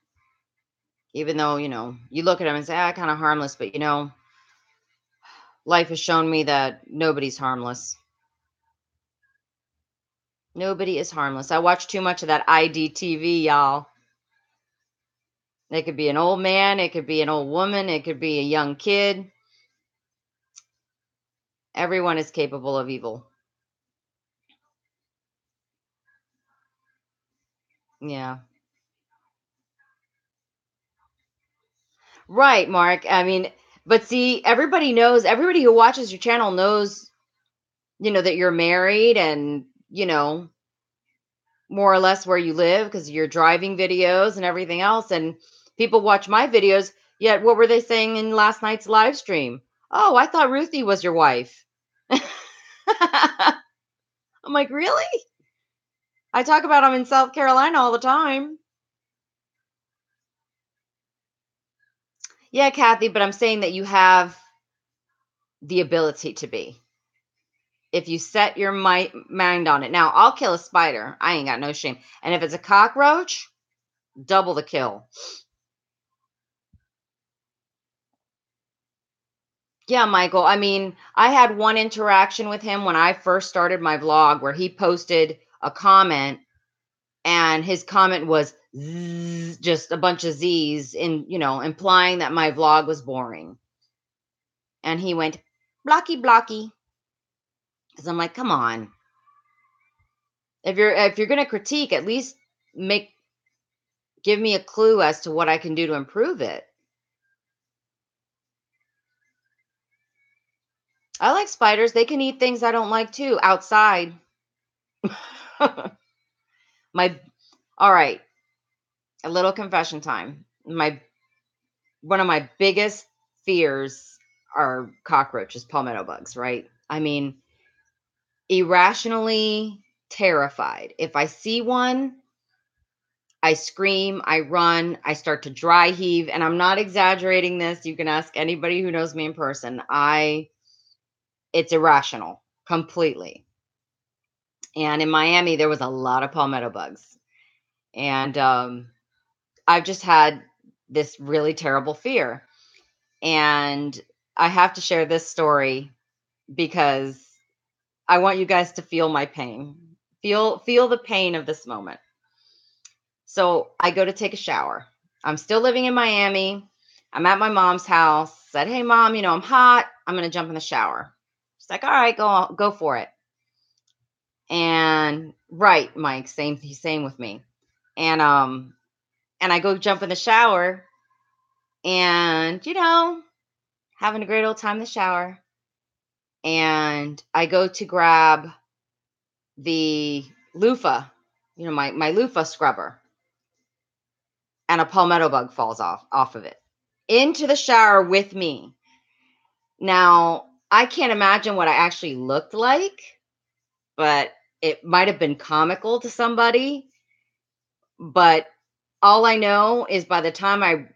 Even though, you look at him and say, kind of harmless, but life has shown me that nobody's harmless. Nobody is harmless. I watch too much of that IDTV, y'all. It could be an old man, it could be an old woman, it could be a young kid. Everyone is capable of evil. Yeah. Right, Mark. I mean, but see, everybody who watches your channel knows, that you're married and, more or less where you live because you're driving videos and everything else. And people watch my videos. Yet, what were they saying in last night's live stream? Oh, I thought Ruthie was your wife. I'm like, really? I talk about them in South Carolina all the time. Yeah, Kathy, but I'm saying that you have the ability to be. If you set your mind on it. Now, I'll kill a spider. I ain't got no shame. And if it's a cockroach, double the kill. Yeah, Michael. I mean, I had one interaction with him when I first started my vlog where he posted a comment and his comment was just a bunch of Z's implying that my vlog was boring. And he went, blocky, blocky. Because I'm like, come on. If you're going to critique, at least make give me a clue as to what I can do to improve it. I like spiders. They can eat things I don't like too, outside. All right, a little confession time. One of my biggest fears are cockroaches, palmetto bugs, right? I mean, irrationally terrified. If I see one, I scream, I run, I start to dry heave, and I'm not exaggerating this. You can ask anybody who knows me in person. It's irrational completely. And in Miami, there was a lot of palmetto bugs. And I've just had this really terrible fear. And I have to share this story because I want you guys to feel my pain. Feel the pain of this moment. So I go to take a shower. I'm still living in Miami. I'm at my mom's house. Said, "Hey mom, I'm hot. I'm going to jump in the shower." She's like, "All right, go for it." And right, Mike, he's same with me. And I go jump in the shower and having a great old time in the shower. And I go to grab the loofah, my loofah scrubber, and a palmetto bug falls off of it into the shower with me. Now, I can't imagine what I actually looked like, but it might have been comical to somebody. But all I know is by the time I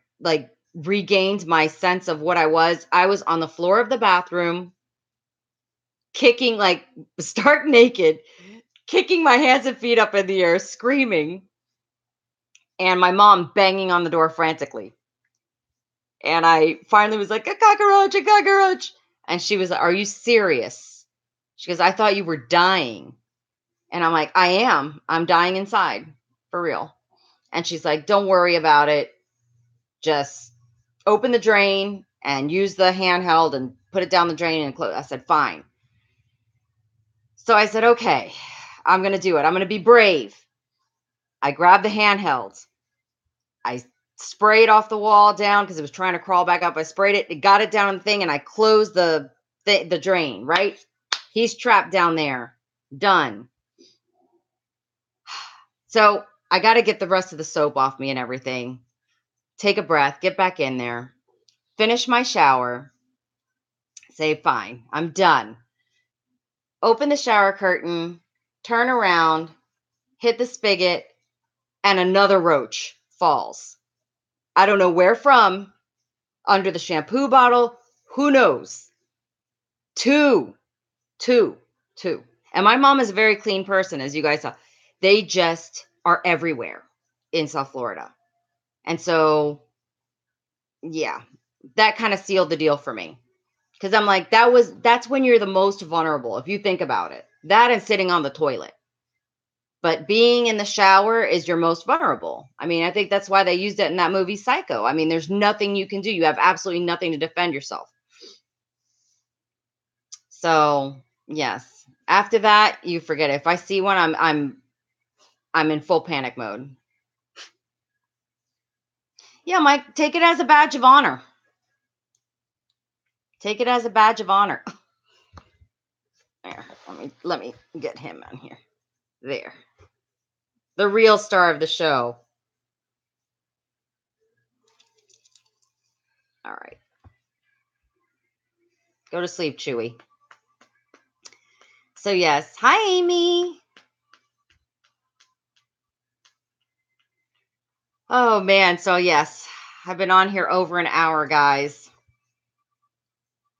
regained my sense of what I was on the floor of the bathroom, kicking, stark naked, kicking my hands and feet up in the air, screaming, and my mom banging on the door frantically. And I finally was like, a cockroach. And she was like, "Are you serious?" She goes, "I thought you were dying." And I'm like, "I am. I'm dying inside, for real." And she's like, "Don't worry about it. Just open the drain and use the handheld and put it down the drain and close." I said, "Fine." So I said, "Okay, I'm going to do it. I'm going to be brave." I grabbed the handheld. I sprayed off the wall down because it was trying to crawl back up. I sprayed it, got it down on the thing, and I closed the drain, right? He's trapped down there. Done. So I got to get the rest of the soap off me and everything. Take a breath, get back in there, finish my shower, say, "Fine, I'm done." Open the shower curtain, turn around, hit the spigot, and another roach falls. I don't know where from, under the shampoo bottle, who knows? Two. And my mom is a very clean person, as you guys saw. They just are everywhere in South Florida. And so, yeah, that kind of sealed the deal for me. Because I'm like, that's when you're the most vulnerable, if you think about it. That and sitting on the toilet. But being in the shower is your most vulnerable. I mean, I think that's why they used it in that movie Psycho. I mean, there's nothing you can do. You have absolutely nothing to defend yourself. So, yes. After that, you forget it. If I see one, I'm in full panic mode. Yeah, Mike, take it as a badge of honor. Take it as a badge of honor. There, let me get him on here. There. The real star of the show. All right. Go to sleep, Chewy. So, yes. Hi, Amy. Oh, man. So, yes. I've been on here over an hour, guys.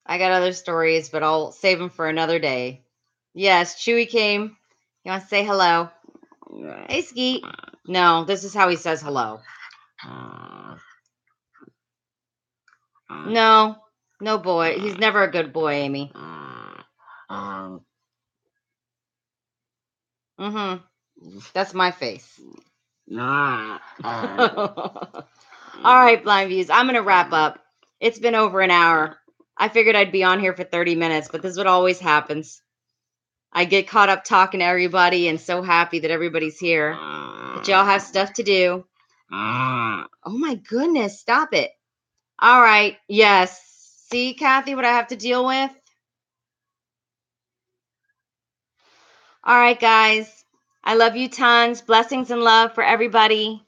I got other stories, but I'll save them for another day. Yes, Chewy came. You want to say hello? Hey, Skeet. No, this is how he says hello. No boy. He's never a good boy, Amy. That's my face. All right, Blind Views. I'm going to wrap up. It's been over an hour. I figured I'd be on here for 30 minutes, but this is what always happens. I get caught up talking to everybody and so happy that everybody's here. But y'all have stuff to do. Oh my goodness, stop it. All right, yes. See, Kathy, what I have to deal with? All right, guys. I love you tons. Blessings and love for everybody.